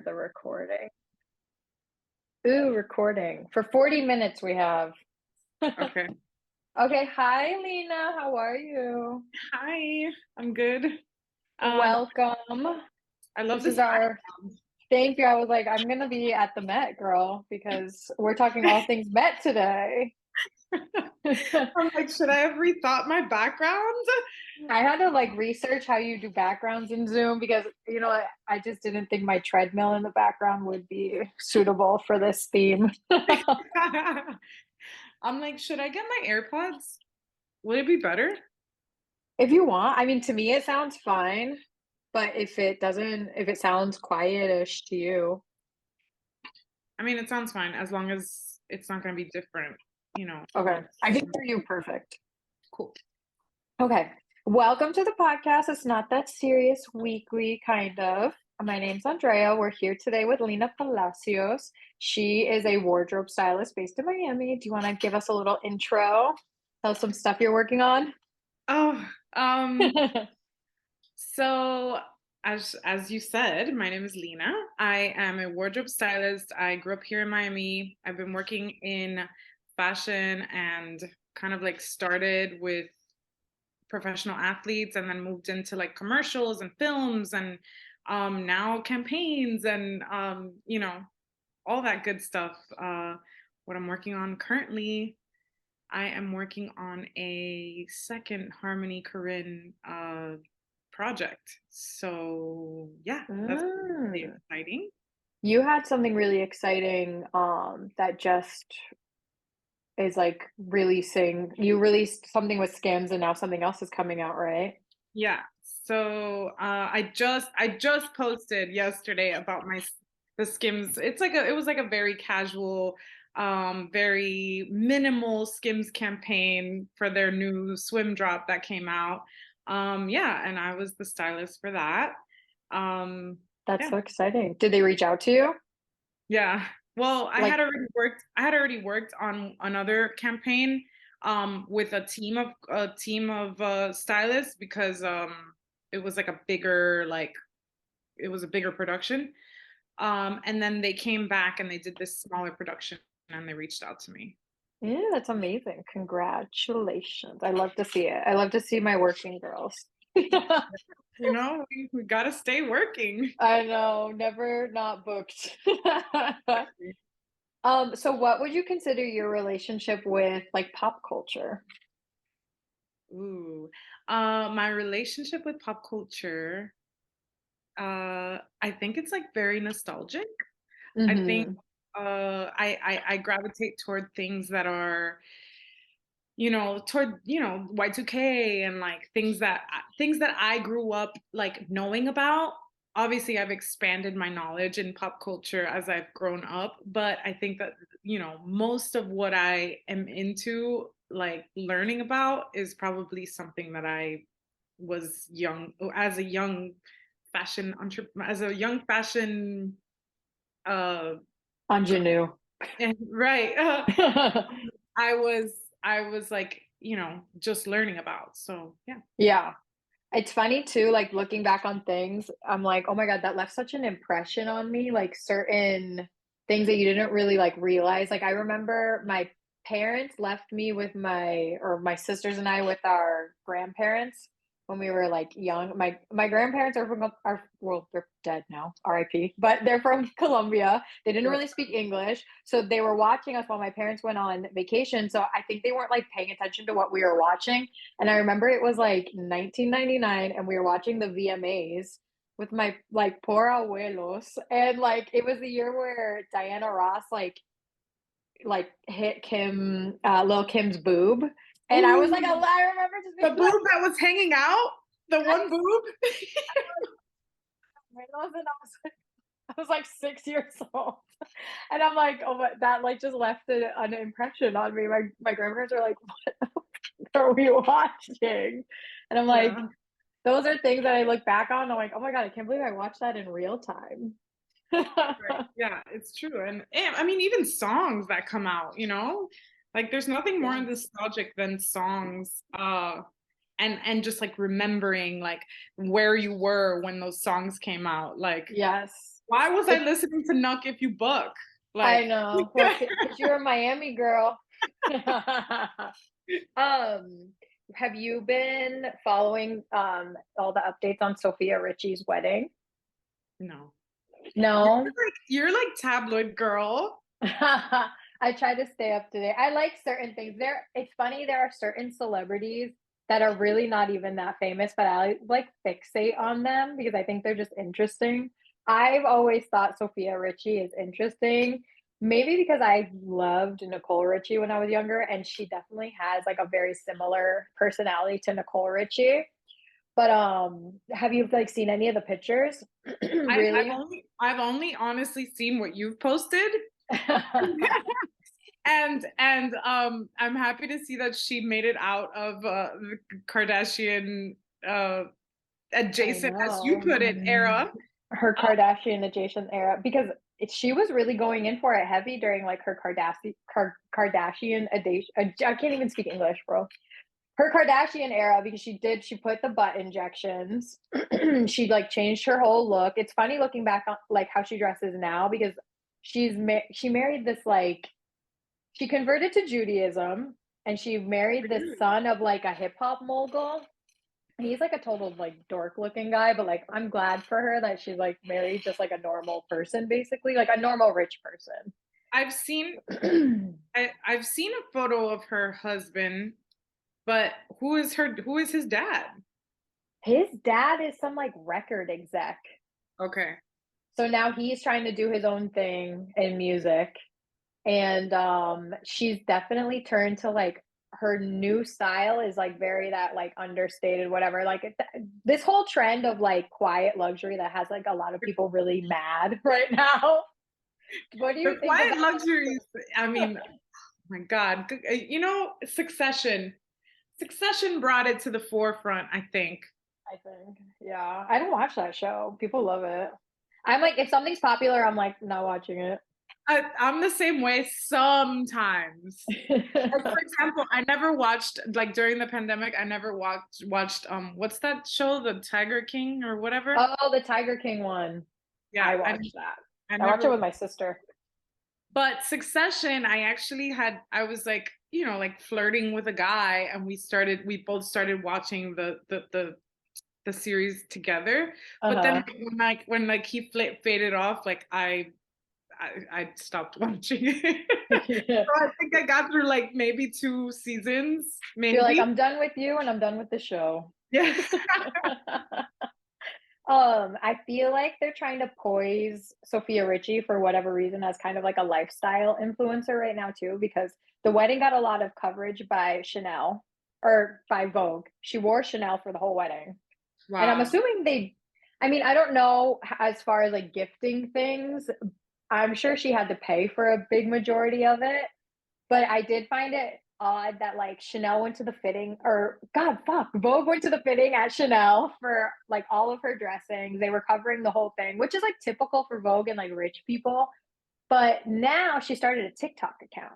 the recording. Ooh, recording. For 40 minutes we have. Okay. Okay, hi Lina, how are you? Hi, I'm good. Welcome. I love This this is our background. thank you. I was like, I'm gonna be at the Met, girl, because we're talking all things Met today. I'm like, should I have rethought my background? I had to like research how you do backgrounds in Zoom because I just didn't think my treadmill in the background would be suitable for this theme. I'm like, should I get my AirPods? Would it be better? If you want, I mean, to me it sounds fine, but if it sounds quietish to you, I mean, it sounds fine as long as it's not going to be different, you know. okay, I can hear you perfect. Cool. Okay, welcome to the podcast. It's not that serious, weekly kind of. My name's Andrea. We're here today with Lina Palacios. She is a wardrobe stylist based in Miami. Do you want to give us a little intro? Tell us some stuff you're working on. Oh, um, so as you said, my name is Lina. I am a wardrobe stylist. I grew up here in Miami. I've been working in fashion and kind of like started with professional athletes and then moved into like commercials and films and now campaigns and all that good stuff. What I'm working on currently, I am working on a second Harmony Korine project. So yeah, that's really Mm. exciting. You had something really exciting that just is like releasing. You released something with Skims and now something else is coming out, right? Yeah. So I just posted yesterday about the Skims. It was like a very casual, very minimal Skims campaign for their new swim drop that came out. Yeah, and I was the stylist for that. Um, That's yeah, so exciting. Did they reach out to you? yeah. Well, Like, I had already worked on another campaign with a team of stylists because it was like a bigger like it was a bigger production. And then they came back and they did this smaller production and they reached out to me. yeah, that's amazing. Congratulations. I love to see it. I love to see my working girls. You know, we gotta stay working. I know, never not booked. So what would you consider your relationship with like pop culture? Ooh. My relationship with pop culture, I think it's like very nostalgic. I think Hmm. I gravitate toward things that are, toward, Y2K and like things that I grew up like knowing about. Obviously, I've expanded my knowledge in pop culture as I've grown up, but I think that, most of what I am into, like learning about, is probably something that I was young as a young as a young fashion uh Ingenue. right. I was I was like, just learning about. So yeah. Yeah. It's funny too, like looking back on things, I'm like, oh my God, that left such an impression on me. Like certain things that you didn't really like realize. Like I remember my parents left me with my sisters and I with our grandparents when we were like young. My grandparents are well, they're dead now, RIP, but they're from Colombia. They didn't really speak English, so they were watching us while my parents went on vacation. So I think they weren't like paying attention to what we were watching, and I remember it was like 1999 and we were watching the VMAs with my like poor abuelos. And like it was the year where Diana Ross like hit Lil Kim's boob. And I was like, Ooh, I remember just the being like, boob that was hanging out, the one boob. abuelos, and I was like 6 years old. And I'm like, oh, but that like just left an impression on me. My grandparents are like, what are we watching? And I'm like, Yeah. those are things that I look back on. I'm like, oh my God, I can't believe I watched that in real time. Right. Yeah, it's true. And I mean, even songs that come out, like there's nothing more Yes. nostalgic than songs. And just like remembering like where you were when those songs came out. Like Yes. Why was I It's listening to Nuck if you book? I Like, know. Well, because you're a Miami girl. Um, have you been following, all the updates on Sophia Richie's wedding? no. No? You're like tabloid girl. I try to stay up to date. I like certain things. It's funny, there are certain celebrities that are really not even that famous, but I like fixate on them because I think they're just interesting. I've always thought Sophia Richie is interesting. Maybe because I loved Nicole Richie when I was younger, and she definitely has like a very similar personality to Nicole Richie. But have you like seen any of the pictures? Really? I've only honestly seen what you've posted. And I'm happy to see that she made it out of the Kardashian I adjacent, as you know. put it, era. Her Uh, Kardashian adjacent era because she was really going in for it heavy during like her Kardashian adjacent. I can't even speak English, bro. Her Kardashian era because she put the butt injections. She like changed her whole look. It's funny looking back on like how she dresses now because she married this like she converted to Judaism and she married the son of like a hip hop mogul. He's like a total like dork looking guy, but like I'm glad for her that she's like married just like a normal person, basically, like a normal rich person. I've seen I've seen a photo of her husband, but who is his dad? His dad is some like record exec. Okay. So now he's trying to do his own thing in music. And she's definitely turned to like her new style is like very that like understated whatever like this whole trend of like quiet luxury that has like a lot of people really mad right now. What do The you think quiet about luxuries, I mean, oh my God. You know, Succession. Succession brought it to the forefront, I think. I think. Yeah. I don't watch that show. People love it. I'm like, if something's popular, I'm like not watching it. I'm the same way sometimes. Like for example, I never watched like during the pandemic, I never watched what's that show, The Tiger King or whatever? Oh, the Tiger King one. Yeah, I watched that. I I watched never it with my sister. but Succession, I was like, like flirting with a guy and we both started watching the series together. But then Uh-huh. when like he faded off, like I stopped watching it. Yeah. So I think I got through like maybe 2 seasons, You're like, maybe. I'm done with you and I'm done with the show. Yeah. I feel like they're trying to poise Sophia Richie for whatever reason as kind of like a lifestyle influencer right now too, because the wedding got a lot of coverage by Chanel or by Vogue. She wore Chanel for the whole wedding. And I'm Wow. assuming I mean, I don't know as far as like gifting things. I'm sure she had to pay for a big majority of it, but I did find it odd that like Chanel went to the fitting or God fuck, Vogue went to the fitting at Chanel for like all of her dressings. They were covering the whole thing, which is like typical for Vogue and like rich people. But now she started a TikTok account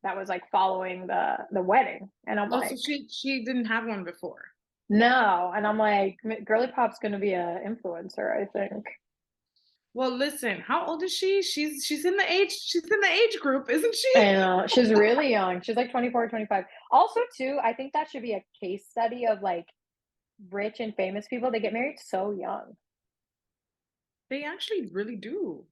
that was like following the wedding. And I'm Oh, so like, she didn't have one before. no. And I'm like, Girly Pop's gonna be a influencer, I think. Well, listen, how old is she? She's in the age group, isn't I she? know. She's really young. She's like 24, 25. Also, too, I think that should be a case study of like rich and famous people. They get married so young. They actually really do.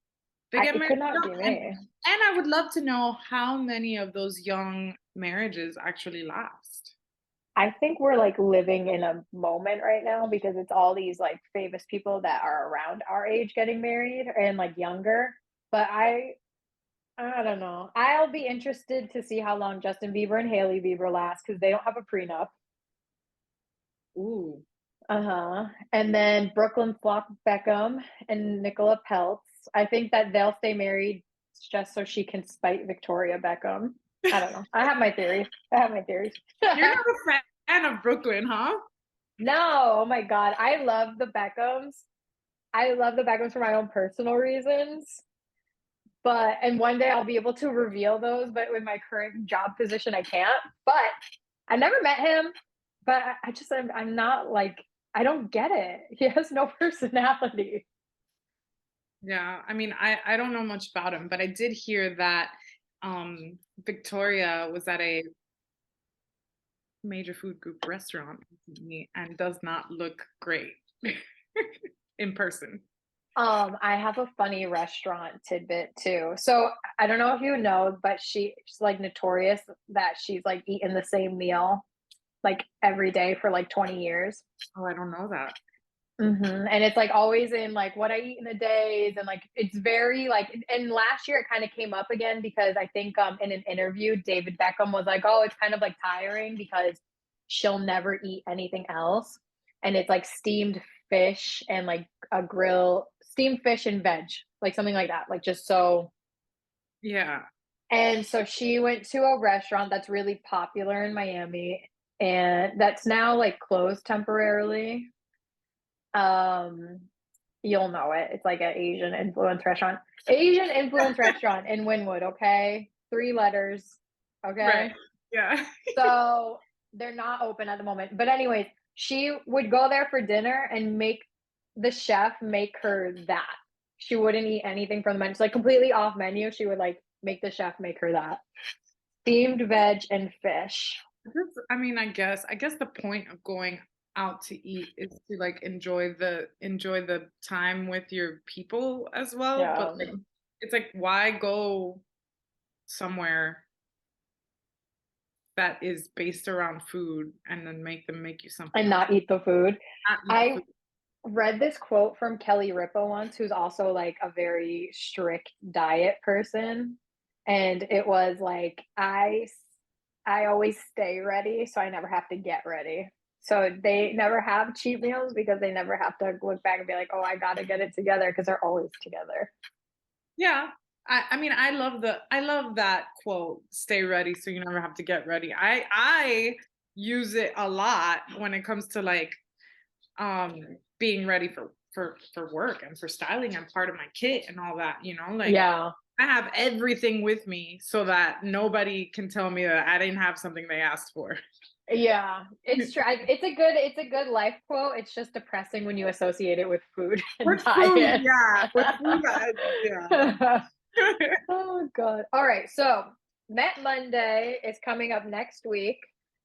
They get It married could not young. be And me. I would love to know how many of those young marriages actually last. I think we're like living in a moment right now because it's all these like famous people that are around our age getting married and like younger. But I don't know. I'll be interested to see how long Justin Bieber and Hailey Bieber last because they don't have a prenup. Ooh. Uh-huh. And then Brooklyn Flop Beckham and Nicola Peltz. I think that they'll stay married just so she can spite Victoria Beckham. I don't know. I have my theories. I have my theories. You're not a fan of Brooklyn, huh? No, oh my God. I love the Beckhams. I love the Beckhams for my own personal reasons. But and one day I'll be able to reveal those, but with my current job position, I can't. But I never met him. But I just I'm not like I don't get it. He has no personality. Yeah. I mean, I don't know much about him, but I did hear that Victoria was at a major food group restaurant recently and does not look great in person. I have a funny restaurant tidbit too. So I don't know if you know, but she's like notorious that she's like eating the same meal like every day for like 20 years. Oh, I don't know that. And it's like always in like what I eat in a days, and like it's very like. And last year it kind of came up again because I think in an interview David Beckham was like, "Oh, it's kind of like tiring because she'll never eat anything else, and it's like steamed fish and like a grill, steamed fish and veg, like something like that, like just so." Yeah. And so she went to a restaurant that's really popular in Miami, and that's now like closed temporarily. Um, You'll know it. It's like an Asian influence restaurant. Asian influence restaurant in Wynwood, okay? 3 letters, Right. okay? Yeah. So, they're not open at the moment. But anyways, she would go there for dinner and make the chef make her that. She wouldn't eat anything from the menu. It's like completely off menu. She would like make the chef make her that. Steamed veg and fish. I mean, I guess the point of going out to eat is to like enjoy the time with your people as well. But Yeah. like it's like why go somewhere that is based around food and then make them make you something And else? not eat the food. Not eat the food. I read this quote from Kelly Ripa once, who's also like a very strict diet person. And it was like, I always stay ready, so I never have to get ready. So they never have cheat meals because they never have to look back and be like, oh, I gotta get it together because they're always together. Yeah. I mean I love that quote, stay ready so you never have to get ready. I use it a lot when it comes to like um being ready for work and for styling. I'm part of my kit and all that, like Yeah. I have everything with me so that nobody can tell me that I didn't have something they asked for. Yeah, it's true. It's a good life quote. It's just depressing when you associate it with food and With food, diet. yeah. With food, yeah. Oh god. All right. So Met Monday is coming up next week.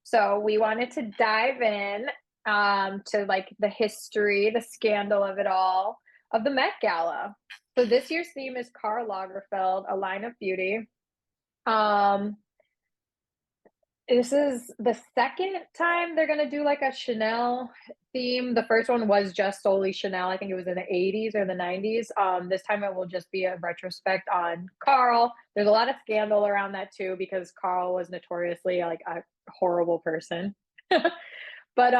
So we wanted to dive in to like the history, the scandal of it all, of the Met Gala. So this year's theme is Karl Lagerfeld, a line of beauty. Um this is the second time they're gonna do like a Chanel theme. The first one was just solely Chanel. I think it was in the 80s or the 90s. This time it will just be a retrospect on Carl. There's a lot of scandal around that too because Carl was notoriously like a horrible person. But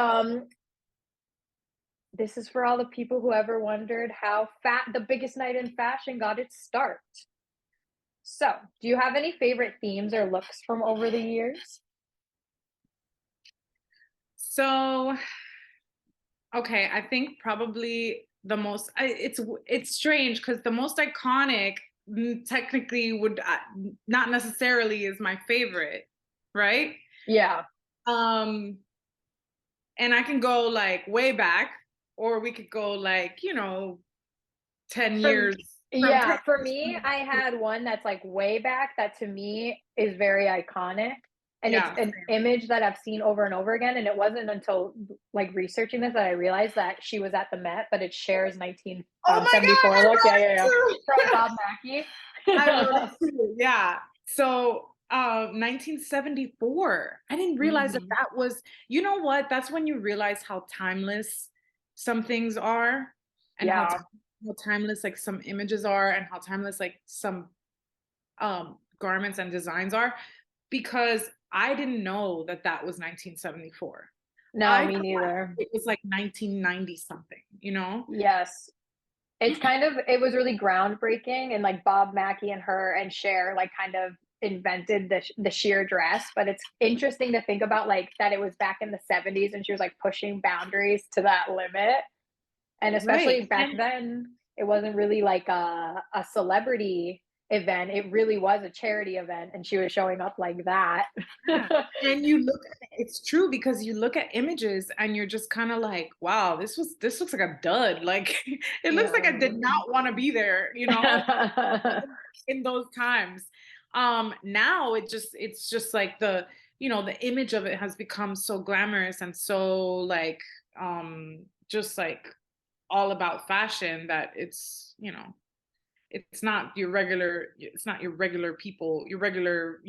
this is for all the people who ever wondered how fat the biggest night in fashion got its start. So, do you have any favorite themes or looks from over the years? So, okay, I think probably the most it's strange because the most iconic technically would not necessarily is my favorite, right? Yeah. Um and I can go like way back or we could go like, 10 From years from 10 Yeah, for years me, from I had one that's like way back that to me is very iconic. And it's yeah, an image that I've seen over and over again. And it wasn't until like researching this that I realized that she was at the Met, but it's Cher's oh my God, 1974 I look. Yeah, wrote yeah, yeah. From it too. Bob Mackie. I wrote it too. Yeah. So, 1974. I didn't realize that Mhm. that was, you know what? That's when you realize how timeless some things are and how, Yeah. how timeless like some images are and how timeless like some garments and designs are because I didn't know that that was 1974. No, I me thought neither. it was like 1990 something, you know? Yes. It was really groundbreaking, and like Bob Mackie and her and Cher like kind of invented the sheer dress. But it's interesting to think about like that it was back in the 70s and she was like pushing boundaries to that limit. And Right. especially back And then, it wasn't really like a celebrity. event. It really was a charity event, and she was showing up like that. Yeah. And you look at it, it's true because you look at images and you're just kind of like, wow, this looks like a dud. Like it looks like I did Yeah. not want to be there, in those times. Now it's just like the image of it has become so glamorous and so like just like all about fashion that it's not your regular people, your regular,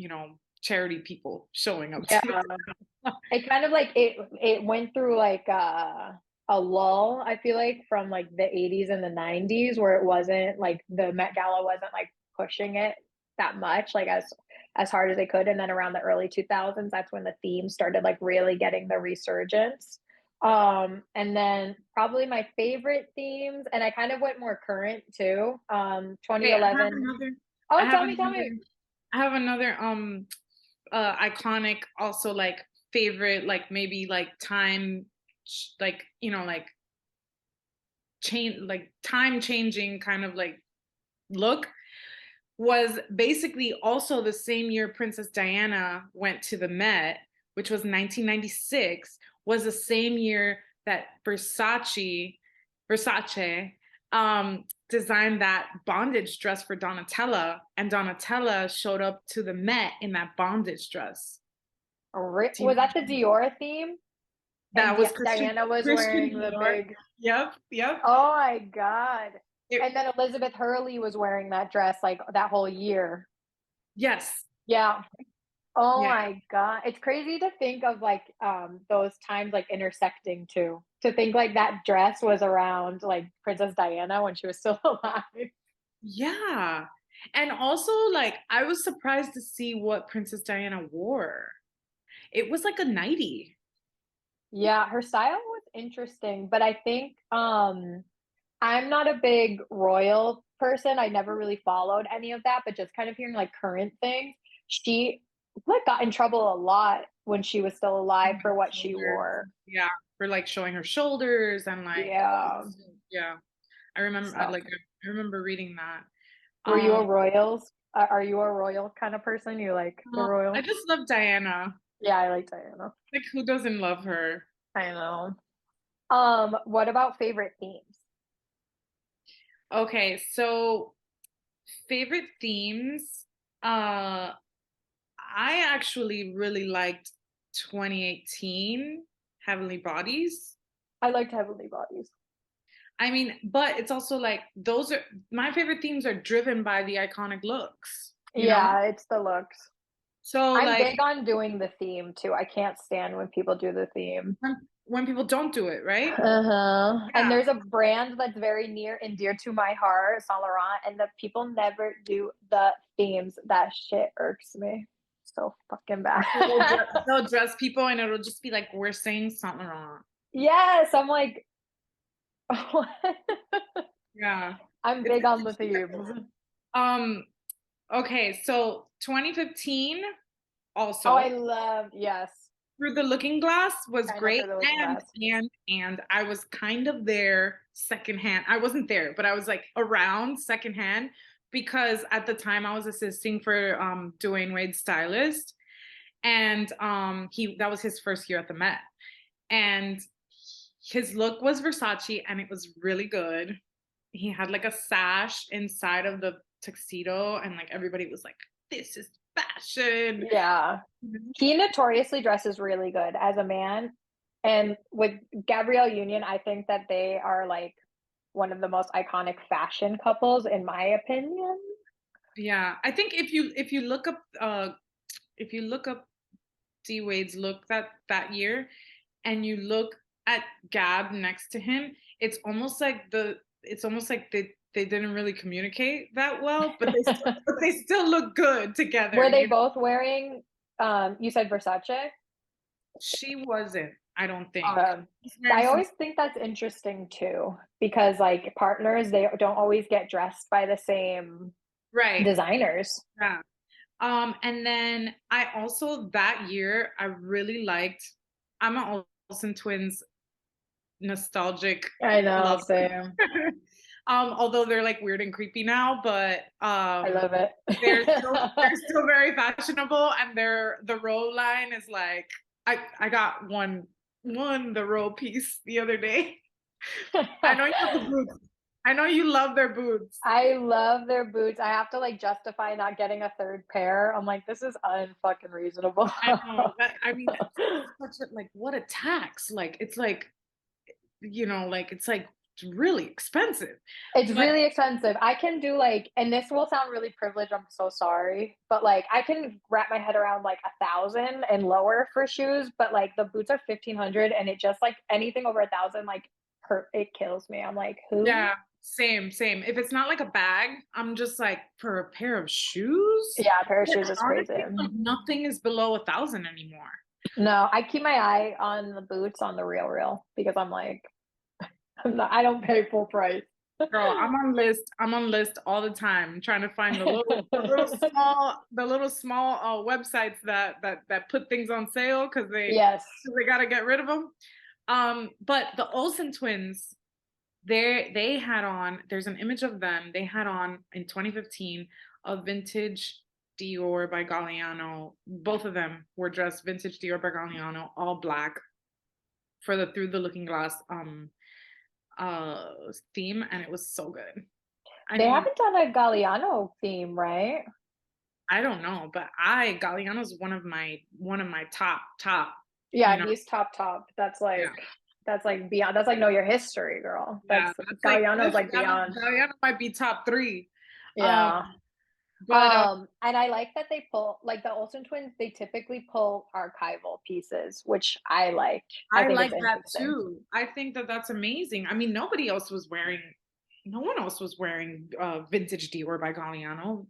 charity people showing up Yeah. to it. It kind of like it went through like a lull, I feel like, from like the 80s and the 90s where it wasn't like the Met Gala wasn't like pushing it that much, like as hard as they could. And then around the early 2000s, that's when the theme started like really getting the resurgence. And then probably my favorite themes, and I kind of went more current too. Wait, 2011. I Oh, have tell me, tell me. another, I have another iconic also like favorite like maybe like time like like change like time changing kind of like look was basically also the same year Princess Diana went to the Met, which was 1996, was the same year that Versace designed that bondage dress for Donatella, and Donatella showed up to the Met in that bondage dress. Do you Was that the Dior theme? And That was Christian Diana was Christian wearing the Dior. big. Yep, yep. Oh my God. It, And then Elizabeth Hurley was wearing that dress like that whole year. yes. Yeah. Oh Yeah. my God. It's crazy to think of like those times like intersecting too. To think like that dress was around like Princess Diana when she was still alive. Yeah. And also like I was surprised to see what Princess Diana wore. It was like a nightie. Yeah, her style was interesting, but I think I'm not a big royal person. I never really followed any of that, but just kind of hearing like current things. She like got in trouble a lot when she was still alive for what she Shoulders. wore. Yeah, for like showing her shoulders and like Yeah. yeah. I remember So, I remember reading that. were you Um a royals? Are you a royal kind of person? You like the I royal? just love Diana. Yeah, I like Diana. Like who doesn't love her? I know. What about favorite themes? Okay, so favorite themes. Uh I actually really liked 2018 Heavenly Bodies. I liked Heavenly Bodies. I mean, but it's also like those are my favorite themes are driven by the iconic looks, you know? Yeah, it's the looks. So I'm like big on doing the theme too. I can't stand when people do the theme. when people don't do it, right? Uh-huh. And Yeah. there's a brand that's very near and dear to my heart, Saint Laurent, and the people never do the themes. That shit irks me so fucking bad. So they'll dress people and it'll just be like we're saying Saint Laurent. Yes, I'm like, Yeah. I'm It's big on the disrespectful. themes. Um okay, so 2015 Oh, I also love, yes, Through the Looking Glass was kind of great, through the looking glass. and I was kind of there secondhand. I wasn't there, but I was like around secondhand because at the time I was assisting for Dwayne Wade's stylist, and he that was his first year at the Met, and his look was Versace, and it was really good. He had like a sash inside of the tuxedo, and like everybody was like, "This is fashion." Yeah. He notoriously dresses really good as a man. And with Gabrielle Union, I think that they are like one of the most iconic fashion couples, in my opinion. Yeah, I think if you look up D Wade's look that year and you look at Gab next to him, it's almost like they didn't really communicate that well, but they still look good together, Were they you know. both wearing, you said Versace? She wasn't, I don't think. Um, She's wearing I some always think that's interesting too, because like partners, they don't always get dressed by the same right. designers. Yeah. And then I also that year I really liked I'm an Olsen Twins nostalgic I know, lover. same. Although they're like weird and creepy now, but I love it. they're still very fashionable, and the roll line is like I got one the roll piece the other day. I know you have the boots. I know you love their boots. I love their boots. I have to like justify not getting a third pair. I'm like, this is unfucking reasonable. I know that. I mean, it's such a like what a tax. Like it's like like it's like it's really expensive. It's But really expensive. I can do like, and this will sound really privileged. I'm so sorry, but like, I can wrap my head around like 1,000 and lower for shoes, but like the boots are 1,500, and it just like anything over 1,000, like hurt. It kills me. I'm like, who? yeah, same. If it's not like a bag, I'm just like for a pair of shoes. Yeah, a pair of Like, shoes is crazy. honestly, like nothing is below 1,000 anymore. No, I keep my eye on the boots on the real because I'm like, I don't pay full price. Girl, I'm on list all the time, trying to find the little small websites that put things on sale because Yes. they got to get rid of them. But the Olsen twins, they had on. There's an image of them. They had on in 2015 a vintage Dior by Galliano. Both of them were dressed vintage Dior by Galliano, all black for the Through the Looking Glass theme, and it was so good. I They mean, haven't done a Galliano theme, right? I don't know, but I Galliano's one of my top, you Yeah, know, he's top. yeah. That's like beyond. That's like know your history, girl. Yeah, That's that's like Galliano's like beyond. Galliano might be top three. Um, Yeah. but And I like that they pull like the Olsen twins, they typically pull archival pieces, which I like. I I think like it's that interesting. too. I think that that's amazing. I mean, no one else was wearing vintage Dior by Galliano.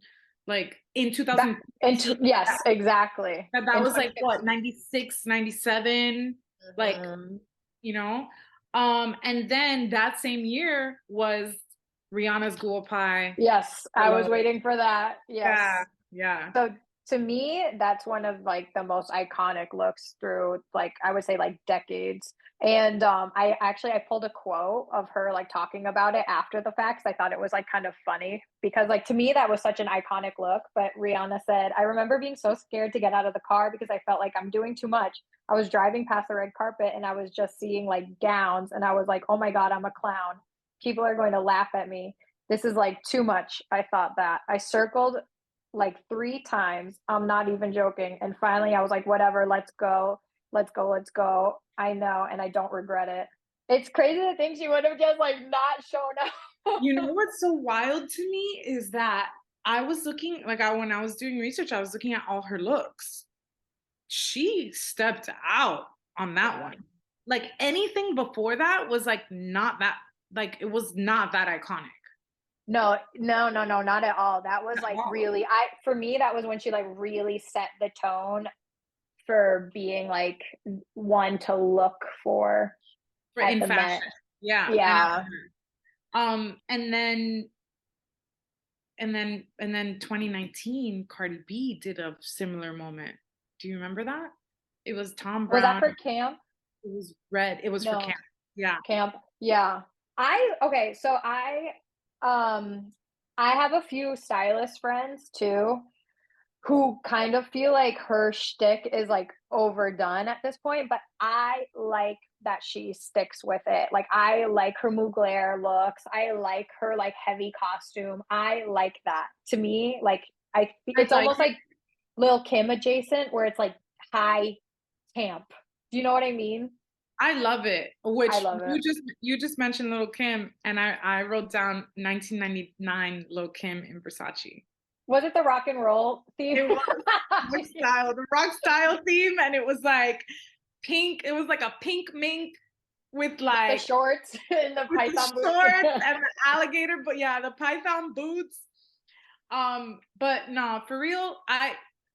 Like in That 2015, yes, exactly. that In was like what, 2015. 96, 97, like, Mhm. you know? And then that same year was Rihanna's Ghoul Pie. Yes, I was Hello. waiting for that. Yeah, Yes. yeah. So to me, that's one of like the most iconic looks through like I would say like decades. And I pulled a quote of her like talking about it after the fact. 'Cause I thought it was like kind of funny because like to me that was such an iconic look. But Rihanna said, I remember being so scared to get out of the car because I felt like I'm doing too much. I was driving past the red carpet and I was just seeing like gowns and I was like, oh my God, I'm a clown. People are going to laugh at me. This is like too much. I thought that. I circled like 3 times. I'm not even joking. And finally, I was like, whatever, let's go. Let's go. Let's go. I know. And I don't regret it. It's crazy to think she would have just like not shown up. You know what's so wild to me is that I was looking, like when I was doing research, I was looking at all her looks. She stepped out on that Yeah. one. Like anything before that was like not that, like it was not that iconic No, not at all. That was at like all. really, for me, that was when she like really set the tone for being like one to look for For at in the Met. fashion. Yeah. Yeah. And then 2019, Cardi B did a similar moment. Do you remember that? It was Tom Was that Brown. for camp? It was red. It was for No. camp. Yeah. Camp, yeah. I okay, so um I have a few stylist friends too who kind of feel like her shtick is like overdone at this point, but I like that she sticks with it. Like I like her Mugler looks. I like her like heavy costume. I like that. To me, like I it's like almost it. like Lil Kim adjacent where it's like high camp. Do you know what I mean? I love it. I Which love it. you just mentioned Little Kim, and I wrote down 1999 Lil Kim in Versace. Was it the rock and roll theme? It was the rock style theme, and it was like pink. It was like a pink mink with The like shorts and the with the python boots. shorts and the alligator, but yeah, the python boots. But no, for real,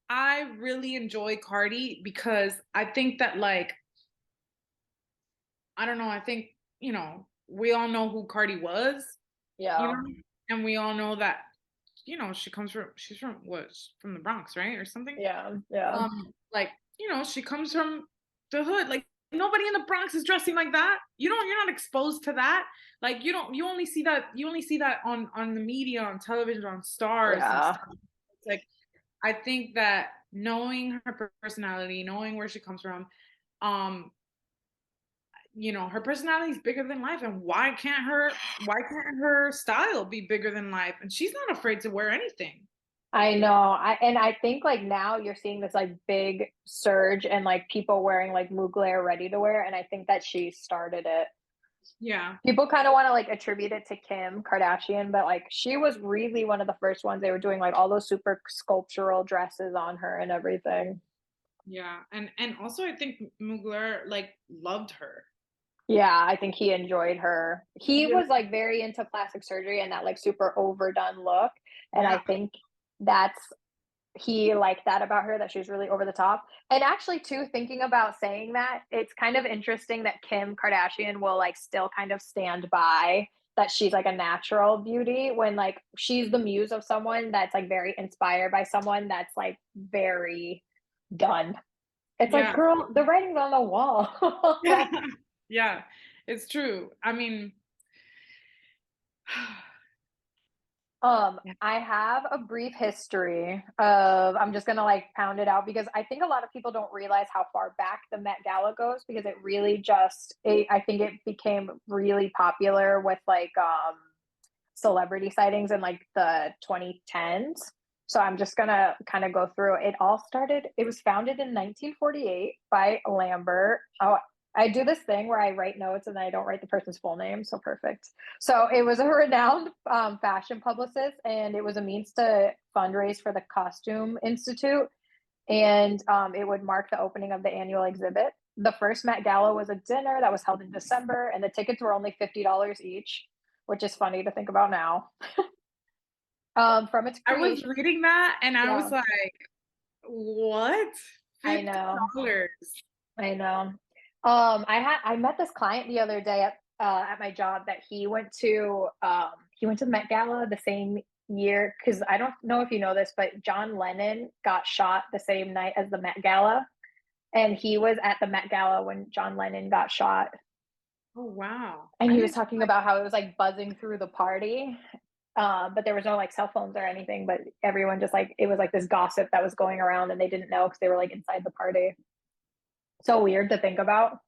I really enjoy Cardi because I think that like I don't know, I think, we all know who Cardi was, you Yeah, know, and we all know that, she's from what, from the Bronx, right? Or something. yeah. Like, she comes from the hood. Like nobody in the Bronx is dressing like that. You're not exposed to that. Like you only see that on the media, on television, on stars and Yeah. stuff. It's like I think that knowing her personality, knowing where she comes from, um, her personality is bigger than life, and why can't her style be bigger than life? And she's not afraid to wear anything. I know. I think like now you're seeing this like big surge and like people wearing like Mugler ready to wear, and I think that she started it. Yeah. People kind of want to like attribute it to Kim Kardashian, but like she was really one of the first ones. They were doing like all those super sculptural dresses on her and everything. Yeah. And also I think Mugler like loved her. Yeah, I think he enjoyed her. He Yeah. was like very into plastic surgery and that like super overdone look. And I Yeah. think that's he liked that about her, that she was really over the top. And actually, too, thinking about saying that, it's kind of interesting that Kim Kardashian will like still kind of stand by that she's like a natural beauty when like she's the muse of someone that's like very inspired by someone that's like very done. It's like, Yeah. girl, the writing's on the Yeah. wall. Yeah. It's true. I mean, yeah. I have a brief history of, I'm just gonna like pound it out because I think a lot of people don't realize how far back the Met Gala goes because it really I think it became really popular with like celebrity sightings in like the 2010s. So I'm just gonna kind of go through it. All started, it was founded in 1948 by Lambert. Oh, I do this thing where I write notes and then I don't write the person's full name. So perfect. So it was a renowned fashion publicist and it was a means to fundraise for the Costume Institute. And it would mark the opening of the annual exhibit. The first Met Gala was a dinner that was held in December, and the tickets were only $50 each, which is funny to think about now. From its I was creation, reading that and I was yeah, like, what? I $50? know, I know. I met this client the other day at my job that he went to the Met Gala the same year because I don't know if you know this, but John Lennon got shot the same night as the Met Gala, and he was at the Met Gala when John Lennon got shot. Oh wow. And I he was didn't talking about how it was like buzzing through the party, but there was no like cell phones or anything. But everyone just like it was like this gossip that was going around, and they didn't know because they were like inside the party. So weird to think about.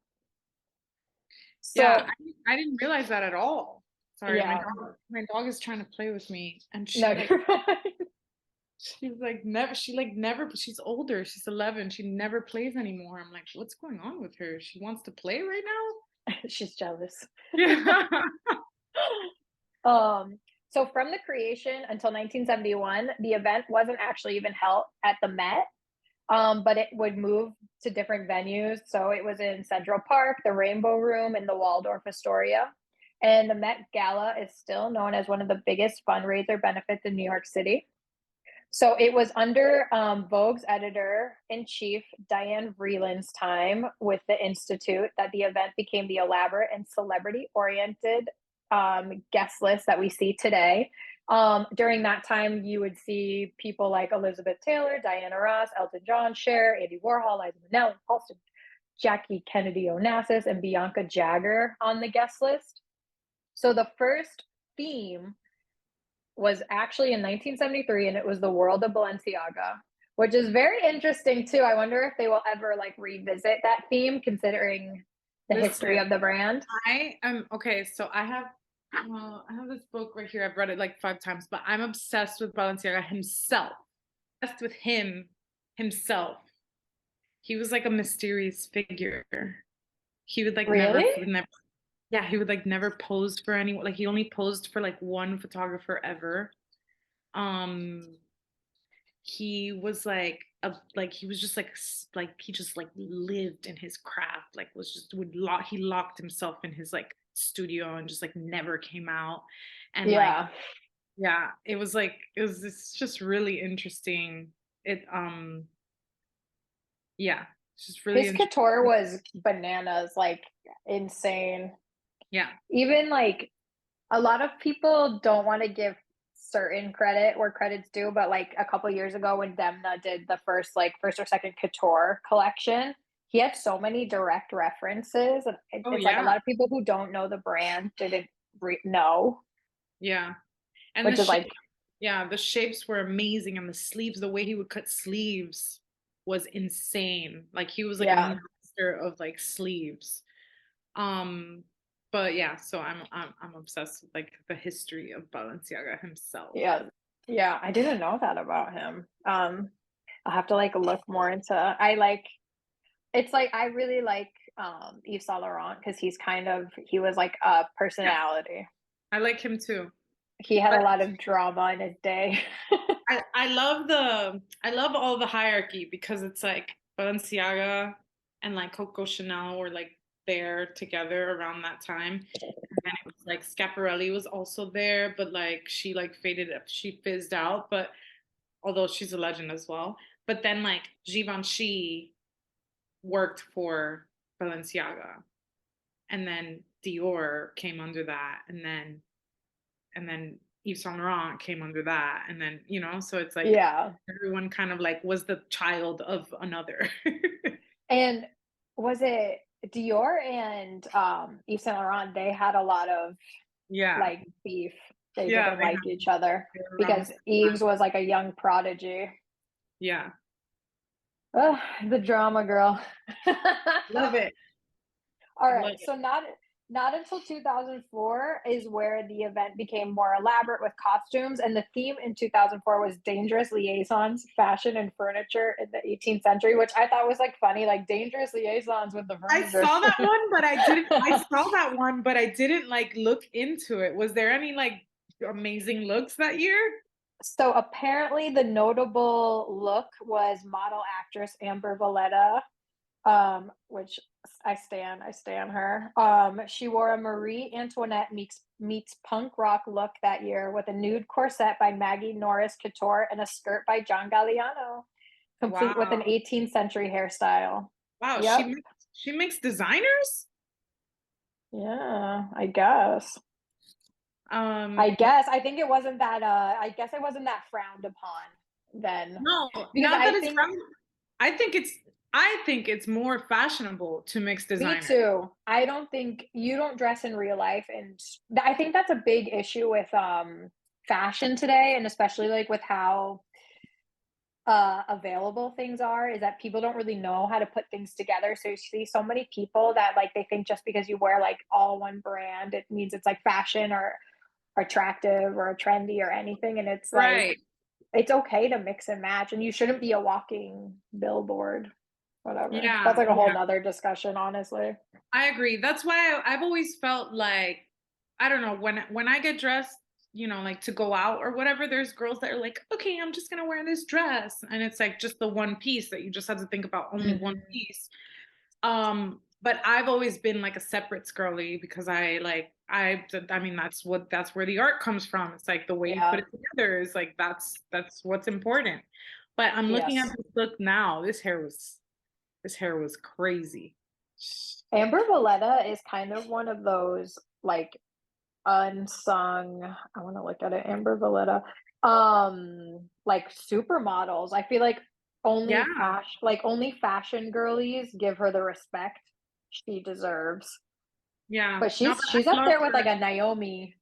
Yeah, So I didn't realize that at all. Sorry, yeah, my dog is trying to play with me and no, you're right. she's like never she's older. She's 11. She never plays anymore. I'm like, what's going on with her? She wants to play right She's jealous. now? Um, so from the creation until 1971, the event wasn't actually even held at the Met, but it would move to different venues. So it was in Central Park, the Rainbow Room, and the Waldorf Astoria. And the Met Gala is still known as one of the biggest fundraiser benefits in New York City. So it was under Vogue's editor in chief, Diane Vreeland's time with the Institute that the event became the elaborate and celebrity oriented guest list that we see today. During that time, you would see people like Elizabeth Taylor, Diana Ross, Elton John, Cher, Andy Warhol, Liza Minnelli, Halston, Jackie Kennedy Onassis, and Bianca Jagger on the guest list. So the first theme was actually in 1973 and it was the world of Balenciaga, which is very interesting too. I wonder if they will ever like revisit that theme considering the history Listen, of the brand. I am okay. So I have this book right here. I've read it like 5 times, but I'm obsessed with Balenciaga himself. Obsessed with him himself. He was like a mysterious figure. He would like Really? never, yeah, he would like never posed for anyone. Like he only posed for like one photographer ever. Um, he was like he was just like he just like lived in his craft. Like was just would lock he locked himself in his like studio and just like never came out. And like Yeah. yeah, it's just really interesting. It yeah, it's just really His interesting. couture was bananas, like insane. Yeah. Even like a lot of people don't want to give certain credit where credit's due, but like a couple years ago when Demna did the first or second couture collection, he had so many direct references, and Oh it's like a yeah. lot of people who don't know the brand didn't know, Yeah. And the which is shape, like, yeah, the shapes were amazing and the sleeves, the way he would cut sleeves was insane. Like he was like a yeah, master of like sleeves. Um, but yeah, so I'm obsessed with like the history of Balenciaga himself. yeah, yeah. I didn't know that about him. I'll have to like look more into. I like. It's like I really like Yves Saint Laurent because he was like a Yeah, personality. I like him too. He had a But lot of drama in his day. I love all the hierarchy because it's like Balenciaga and like Coco Chanel were like there together around that time. And then it was like Schiaparelli was also there, but like she like faded up, she fizzed out, but although she's a legend as well. But then like Givenchy worked for Balenciaga, and then Dior came under that, and then Yves Saint Laurent came under that, and then so it's like Yeah. everyone kind of like was the child of another. And was it Dior and Yves Saint Laurent? They had a lot of Yeah, like beef. They yeah, didn't like each other they were around the because same Yves time. was like a young prodigy. Yeah, Ugh, the drama girl. love it, All love right, it. so not until 2004 is where the event became more elaborate with costumes, and the theme in 2004 was dangerous liaisons, fashion and furniture in the 18th century, which I thought was like funny, like dangerous liaisons with the I furniture. saw that one, but I didn't. I saw that one, but I didn't like look into it. Was there any like amazing looks that year? So apparently, the notable look was model actress Amber Valletta, which I stan her. She wore a Marie Antoinette meets punk rock look that year with a nude corset by Maggie Norris Couture and a skirt by John Galliano, complete with an Wow, 18th century hairstyle. wow. Yep. She makes designers. Yeah, I guess. Yeah, I think it wasn't that I guess it wasn't that frowned upon then. no, Because not I that it's think from. I think it's. I think it's more fashionable to mix Me designer. too. I don't think you don't dress in real life, and I think that's a big issue with fashion today, and especially like with how available things are, is that people don't really know how to put things together. So you see so many people that like they think just because you wear like all one brand, it means it's like fashion or attractive or trendy or anything, and it's like Right. it's okay to mix and match, and you shouldn't be a walking billboard. Whatever. That's Yeah, like a whole yeah. nother discussion, honestly. I agree. That's why I've always felt like I don't know when I get dressed, like to go out or whatever. There's girls that are like, okay, I'm just gonna wear this dress, and it's like just the one piece that you just have to think about only one Mhm. piece. But I've always been like a separates girly because I mean that's where the art comes from. It's like the way you put Yeah. it together is like that's what's important. But I'm looking at Yes. this look now. This hair was crazy. Amber Valletta is kind of one of those like unsung, I want to look at it, Amber Valletta, like supermodels. I feel like Yeah, only fashion girlies give her the respect she deserves. yeah. But No, she's but I up love there with her. like a Naomi.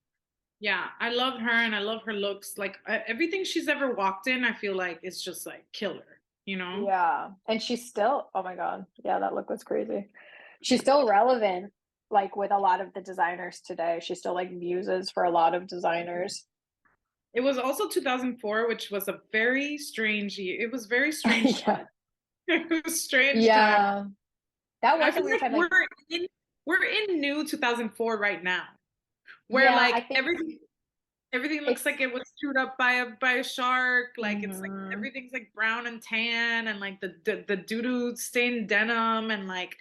Yeah, I love her and I love her looks. Like everything she's ever walked in, I feel like it's just like killer, you know? Yeah. And she's still, oh my God. Yeah, that look was crazy. She's still relevant, like with a lot of the designers today. She still like muses for a lot of designers. It was also 2004, which was a very strange year. It was very strange time. Yeah. It was a strange time. Yeah. That I was a feel weird like time. Like, we're in new 2004 right now, where yeah, I like think everything looks it's like it was chewed up by a shark. Like it's like mhm. everything's like brown and tan, and like the doo-doo stained denim, and like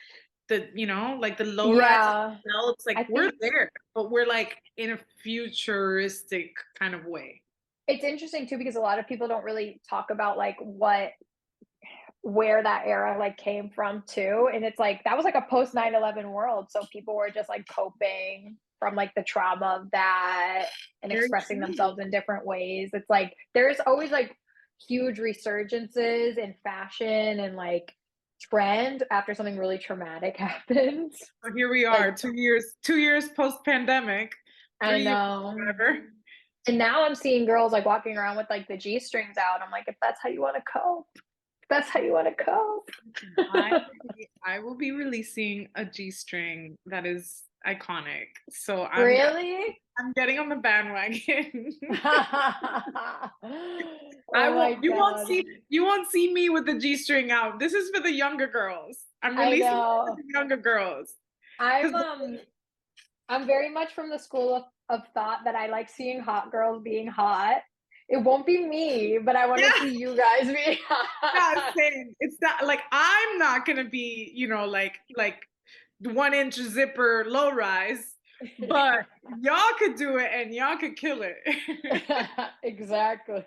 like the low-rise Yeah. belts. I Like we're think there, but we're like in a futuristic kind of way. it's interesting too because a lot of people don't really talk about like where that era like came from too. And it's like that was like a post 9/11 world. So people were just like coping from like the trauma of that and Very expressing true. themselves in different ways. It's like there's always like huge resurgences in fashion and like trend after something really traumatic happens. So here we Like, are, 2 years post pandemic, I 3 years, know. whatever. And now I'm seeing girls like walking around with like the G strings out. I'm like, if that's how you want to cope, if that's how you want to cope. I will be releasing a G string that is iconic. So Really? I'm getting on the bandwagon. I Oh will my God. you won't see me with the G string out. This is for the younger girls. I'm I releasing it for know. the younger girls. I'm Because um I'm very much from the school of thought that I like seeing hot girls being hot. It won't be me, but I want to yeah, see you guys be yeah, hot. same. It's not like I'm not gonna be, like the 1 inch zipper low rise, but y'all could do it and y'all could kill it. Exactly.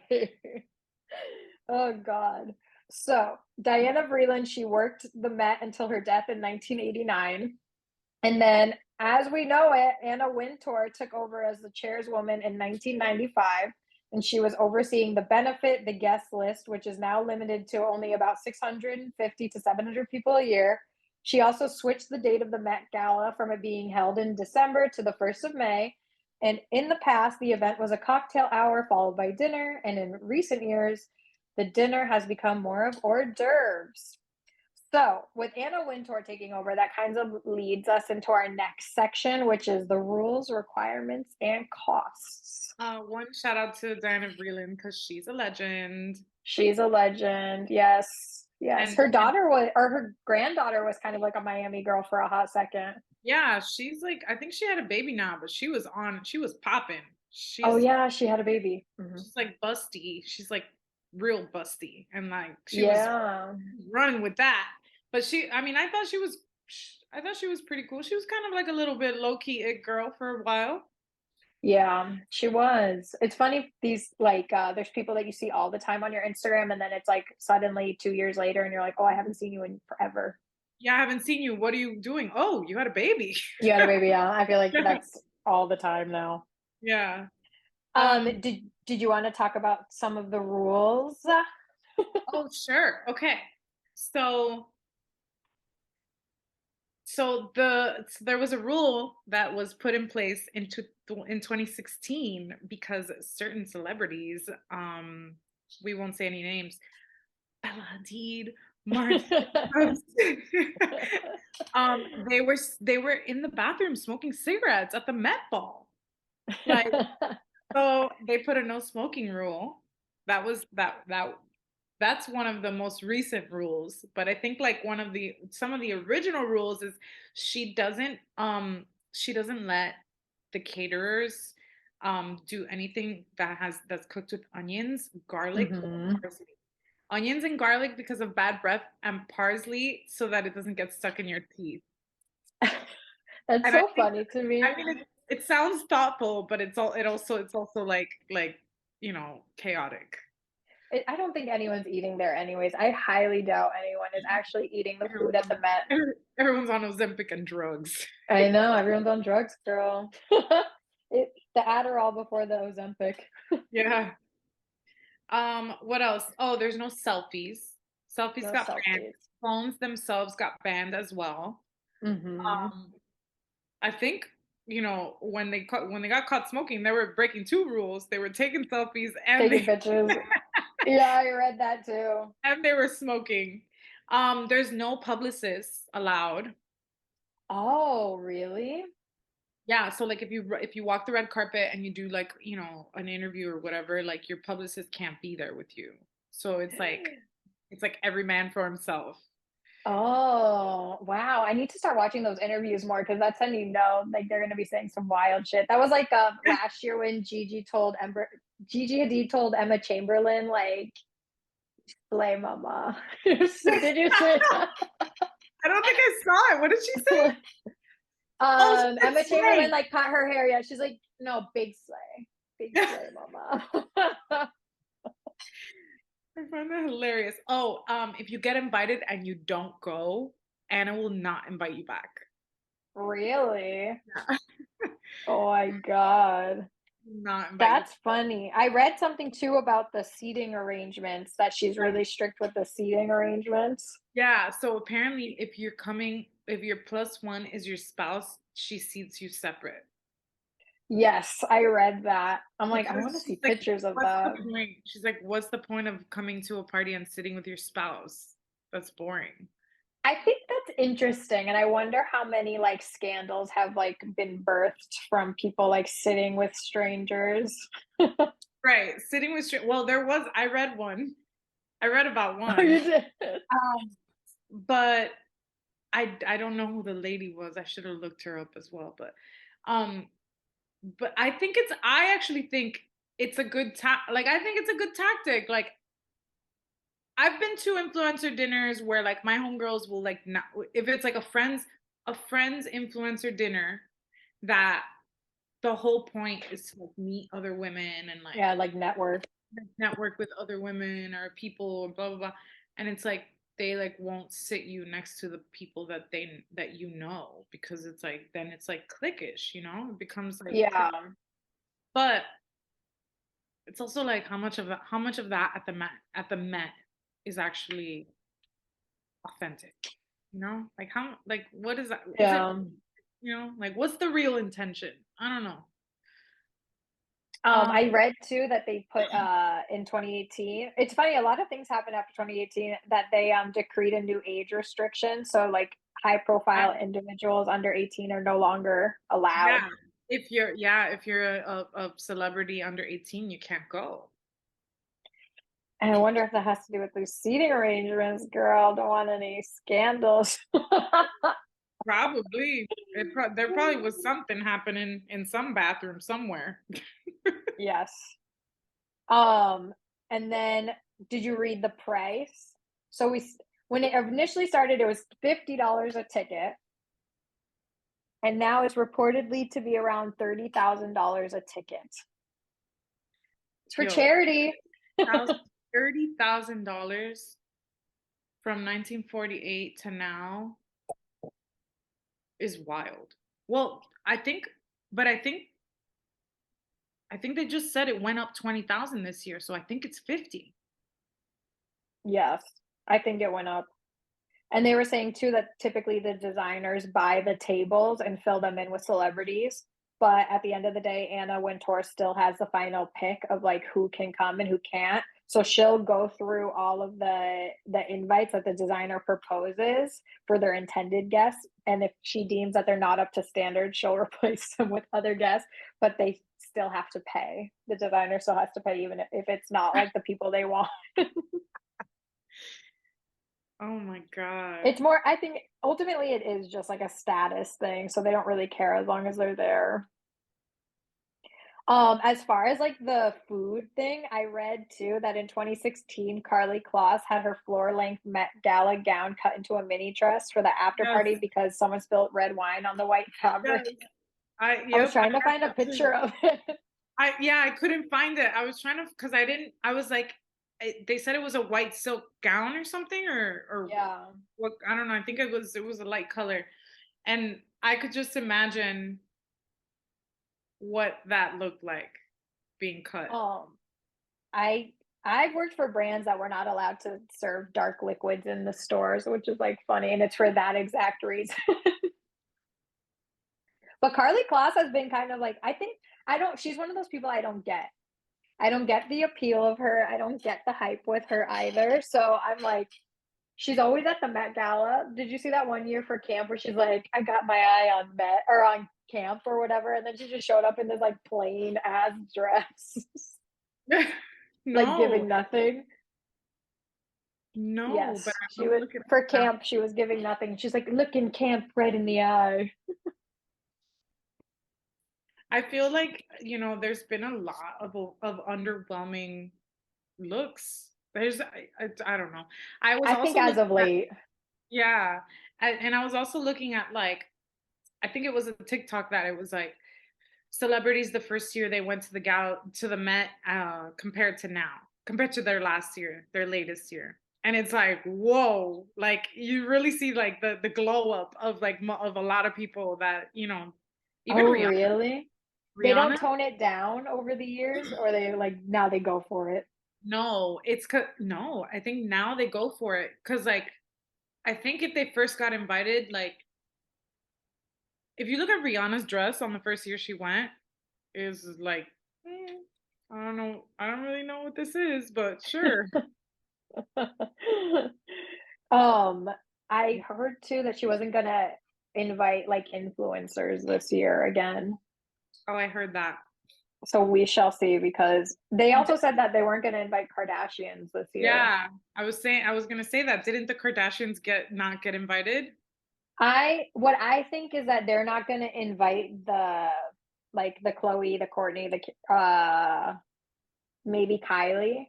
Oh God. So Diana Vreeland, she worked the Met until her death in 1989. And then, as we know it, Anna Wintour took over as the chairwoman in 1995, and she was overseeing the benefit, the guest list, which is now limited to only about 650 to 700 people a year. She also switched the date of the Met Gala from it being held in December to the 1st of May. And in the past, the event was a cocktail hour followed by dinner. And in recent years, the dinner has become more of hors d'oeuvres. So, with Anna Wintour taking over, that kind of leads us into our next section, which is the rules, requirements, and costs. One shout out to Diana Vreeland because she's a legend. She's a legend. Yes. Yes. And Her daughter was, or her granddaughter was kind of like a Miami girl for a hot second. yeah, she's like, I think she had a baby now, but she was popping. Oh, She's yeah. She had a baby. she's like busty. She's like real busty. And like she was Yeah. running with that. But I mean, I thought she was pretty cool. She was kind of like a little bit low key it girl for a while. Yeah, she was. It's funny, these like there's people that you see all the time on your Instagram, and then it's like suddenly 2 years later, and you're like, oh, I haven't seen you in forever. Yeah, I haven't seen you. What are you doing? Oh, you had a baby. You had a baby, yeah. I feel like that's all the time now. Yeah. Did you want to talk about some of the rules? Oh, sure. Okay. So so there was a rule that was put in place in 2016 because certain celebrities, we won't say any names, Bella Hadid, Mark, they were in the bathroom smoking cigarettes at the Met Ball. Like, so they put a no smoking rule. That was that's one of the most recent rules. But I think like some of the original rules is she doesn't let the caterers do anything that's cooked with onions, garlic, or Mhm. parsley. Onions and garlic because of bad breath, and parsley so that it doesn't get stuck in your teeth. That's And I so think funny to I me. mean it sounds thoughtful, but it's also like chaotic. I don't think anyone's eating there anyways. I highly doubt anyone is actually eating the food Everyone's at on the Met. everyone's on Ozempic and drugs. I know, everyone's on drugs, girl. The Adderall before the Ozempic. Yeah. What else? Oh, there's no selfies. Selfies No got banned. selfies. Phones themselves got banned as well. Mhm. Um, I think, when they got caught smoking, they were breaking two rules. They were taking selfies and Taking they pictures. Yeah, I read that too. and they were smoking. There's no publicists allowed. Oh, really? Yeah, so like if you walk the red carpet and you do like, an interview or whatever, like your publicist can't be there with you. So it's like every man for himself. Oh, wow. I need to start watching those interviews more because that's when you know, like, they're gonna be saying some wild shit. That was like last year when Gigi Hadid told Emma Chamberlain, like, "Slay, mama." Did you see that? I don't think I saw it. What did she say? Oh, she said Emma Chamberlain slay. like caught her hair. Yeah, she's like, "No, big slay, mama." I find that hilarious. Oh, if you get invited and you don't go, Anna will not invite you back. Really? Yeah. Oh my god. not invite you. That's funny. I read something too about the seating arrangements, that she's really strict with the seating arrangements. Yeah, so apparently if your plus one is your spouse, she seats you separate. Yes, I read that. I'm like, I wanna Because see she's like, pictures of "What's the that. point?" She's like, "What's the point of coming to a party and sitting with your spouse? That's boring." I think that's interesting, and I wonder how many, like, scandals have, like, been birthed from people, like, sitting with strangers. Right, sitting with well, there was I read one. I read about Oh, one, you did? um, but I don't know who the lady was. I should have looked her up as well, um, but I actually think it's a good like, I think it's a good tactic, like, I've been to influencer dinners where, like, my homegirls will, like, not if it's, like, a friend's influencer dinner that the whole point is to, like, meet other women and, like, Yeah, like, network. network with other women or people and blah, blah, blah, and it's, like, they, like, won't sit you next to the people that you know because it's, like then it's, like, cliquish, It becomes, like, clique Yeah. but it's also, like, how much of that at the Met is actually authentic, Like, what is that? Is it, Yeah. like, what's the real intention? I don't know. I Um, read too that they put, in 2018, it's funny, a lot of things happened after 2018, that they, decreed a new age restriction, so, like, high profile yeah, individuals under 18 are no longer allowed. yeah. If you're a celebrity under 18, you can't go. And I wonder if that has to do with those seating arrangements, girl, don't want any scandals. Probably. There probably was something happening in some bathroom somewhere. Yes. Um, and then did you read the price? So when it initially started, it was $50 a ticket, and now it's reportedly to be around $30,000 a ticket. It's for Yo, charity. $30,000 from 1948 to now is wild. Well, I think they just said it went up 20,000 this year, so I think it's 50. Yes, I think it went up. And they were saying too that typically the designers buy the tables and fill them in with celebrities. But at the end of the day, Anna Wintour still has the final pick of like who can come and who can't. So she'll go through all of the invites that the designer proposes for their intended guests. And if she deems that they're not up to standard, she'll replace them with other guests, but they still have to pay. The designer still has to pay even if it's not like the people they want. Oh my God. It's more, I think ultimately it is just like a status thing, so they don't really care as long as they're there. As far as like the food thing, I read too that in 2016, Carly Kloss had her floor length Met Gala gown cut into a mini dress for the after Yes, party because someone spilled red wine on the white fabric. yes. I was I trying to read find a that too. picture of it. Yeah, I couldn't find it. I was trying to, because I didn't, I was like, they said it was a white silk gown or something, or Yeah. what, I don't know. I think it was a light color. And I could just imagine what that looked like being cut. Um, I I've worked for brands that were not allowed to serve dark liquids in the stores, which is like funny, and it's for that exact reason. But Carly Kloss has been kind of like, I think I don't she's one of those people I don't get. I don't get the appeal of her. I don't get the hype with her either. So I'm like, she's always at the Met Gala. Did you see that one year for camp where she's like, I got my eye on Met or on camp or whatever, and then she just showed up in this like plain ass dress, like No, giving nothing. no, but Yes, I she will was look at for that. camp. She was giving nothing. She's like, looking camp right in the eye. I feel like, there's been a lot of underwhelming looks. I don't know. I was I think also as looking of at, late, yeah, and I was also looking at, like, I think it was a TikTok that it was like celebrities the first year they went to the Met, compared to now, compared to their last year, their latest year. And it's like, whoa, like you really see like the glow up of like of a lot of people that, even oh Rihanna. really? They don't Rihanna? tone it down over the years, or they like now they go for it. No, no, I think now they go for it because like I think if they first got invited, like if you look at Rihanna's dress on the first year she went, is like, "Mm, I don't know, I don't really know what this is, but sure." Um, I heard too that she wasn't gonna invite like influencers this year again. Oh, I heard that. So we shall see because they also said that they weren't gonna invite Kardashians this year. Yeah, I was gonna say that. Didn't the Kardashians get not get invited? What I think is that they're not gonna invite the Chloe, the Courtney, maybe Kylie.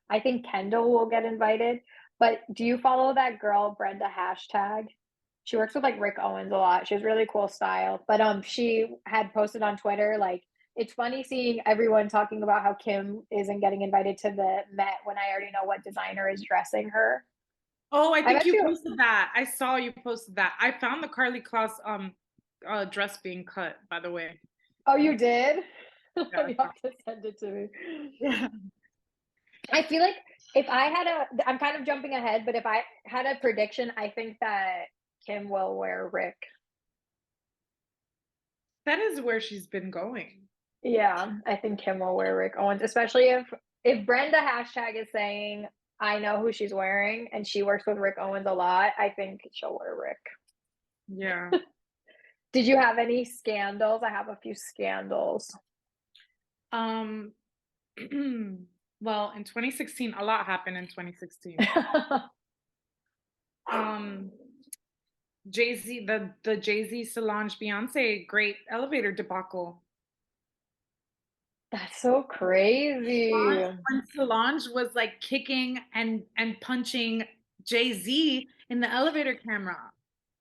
I think Kendall will get invited. But do you follow that girl, Brenda hashtag? She works with like Rick Owens a lot. She has really cool style. But she had posted on Twitter like it's funny seeing everyone talking about how Kim isn't getting invited to the Met when I already know what designer is dressing her. Oh, I I'm think you actually posted that. I saw you posted that. I found the Carly Kloss dress being cut, by the way. Oh, you did? Yeah. You have to send it to me. Yeah. I feel like if I had I'm kind of jumping ahead, but if I had a prediction, I think that Kim will wear Rick. That is where she's been going. Yeah, I think Kim will wear Rick Owens, especially if Brenda hashtag is saying I know who she's wearing and she works with Rick Owens a lot. I think she'll wear Rick. Yeah. Did you have any scandals? I have a few scandals. Um well, in 2016, a lot happened in 2016. Um Jay-Z, the Jay-Z Solange Beyonce great elevator debacle. That's so crazy. When Solange was like kicking and punching Jay-Z in the elevator camera.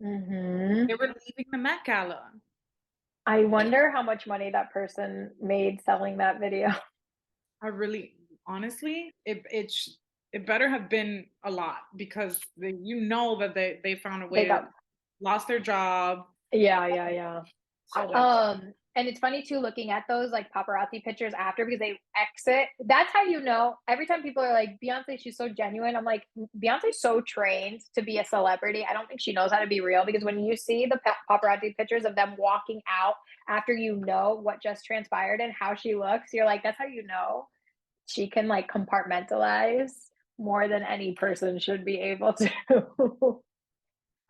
Hmm. They were leaving the Met Gala. I wonder how much money that person made selling that video. I really, honestly, it better have been a lot because you know that they found a They way to got lost their job. Yeah, yeah, yeah. So like, And it's funny too looking at those like paparazzi pictures after because they exit. That's how you know. Every time people are like, Beyonce, she's so genuine. I'm like, Beyonce's so trained to be a celebrity. I don't think she knows how to be real because when you see the paparazzi pictures of them walking out after you know what just transpired and how she looks, you're like, that's how you know she can like compartmentalize more than any person should be able to.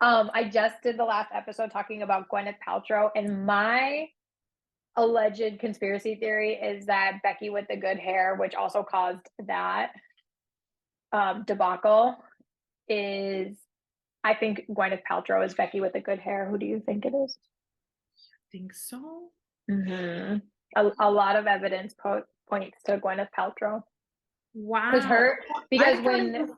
I just did the last episode talking about Gwyneth Paltrow, and my alleged conspiracy theory is that Becky with the good hair, which also caused that debacle, is I think Gwyneth Paltrow is Becky with the good hair. Who do you think it is? think so. Mm-hmm. A lot of evidence points to Gwyneth Paltrow because Wow. her because when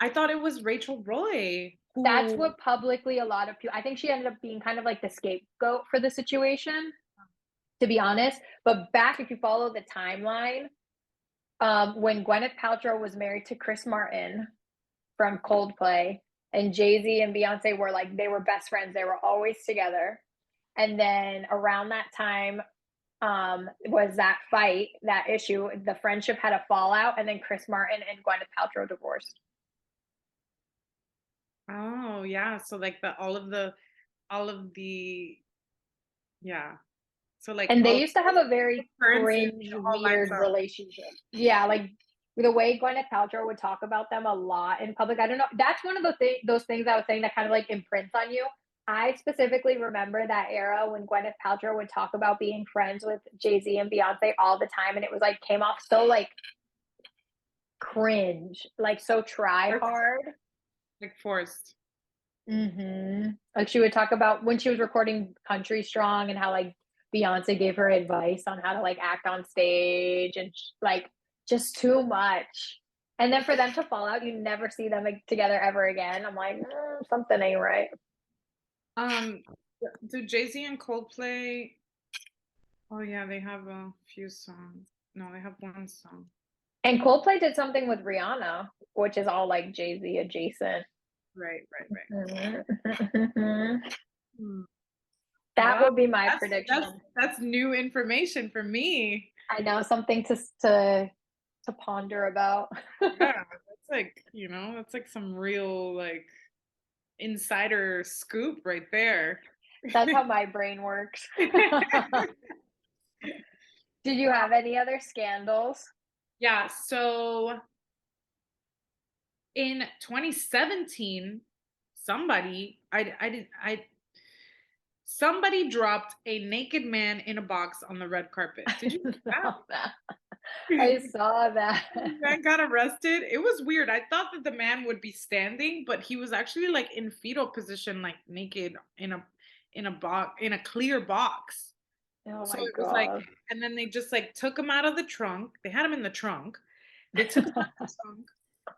I thought it was Rachel Roy that's who. what publicly a lot of people I think she ended up being kind of like the scapegoat for the situation, to be honest. But back, if you follow the timeline, when Gwyneth Paltrow was married to Chris Martin from Coldplay, and Jay Z and Beyonce were like, they were best friends, they were always together. And then around that time, was that fight, that issue, the friendship had a fallout, and then Chris Martin and Gwyneth Paltrow divorced. Oh yeah, so like all of the yeah. So like And they all used to have a very occurrences cringe, all lines weird up. relationship. Yeah, like the way Gwyneth Paltrow would talk about them a lot in public. I don't know. That's one of those things I was saying that kind of like imprints on you. I specifically remember that era when Gwyneth Paltrow would talk about being friends with Jay Z and Beyonce all the time, and it was like came off so like cringe, like so try Forced, hard. like forced. Like she would talk about when she was recording Country Strong and how like Beyonce gave her advice on how to like act on stage and like just too much. And then for them to fall out, you never see them like, together ever again. I'm like, something ain't right. Um, do Jay-Z and Coldplay? Oh yeah, they have a few songs. No, they have one song. And Coldplay did something with Rihanna, which is all like Jay Z adjacent. Right, right, right. Mhm. Hmm. That Oh, would be my that's that's prediction. that's new information for me. I know, something to ponder about. Yeah, that's like, that's like some real like insider scoop right there. That's how my brain works. Did you have any other scandals? Yeah, so in 2017, somebody dropped a naked man in a box on the red carpet. Did you see that? No, I saw that. Man got arrested. It was weird. I thought that the man would be standing, but he was actually like in fetal position, like naked in a clear box. Oh So my it was like, god. and then they just like took him out of the trunk. They had him in the trunk. They took him out of the trunk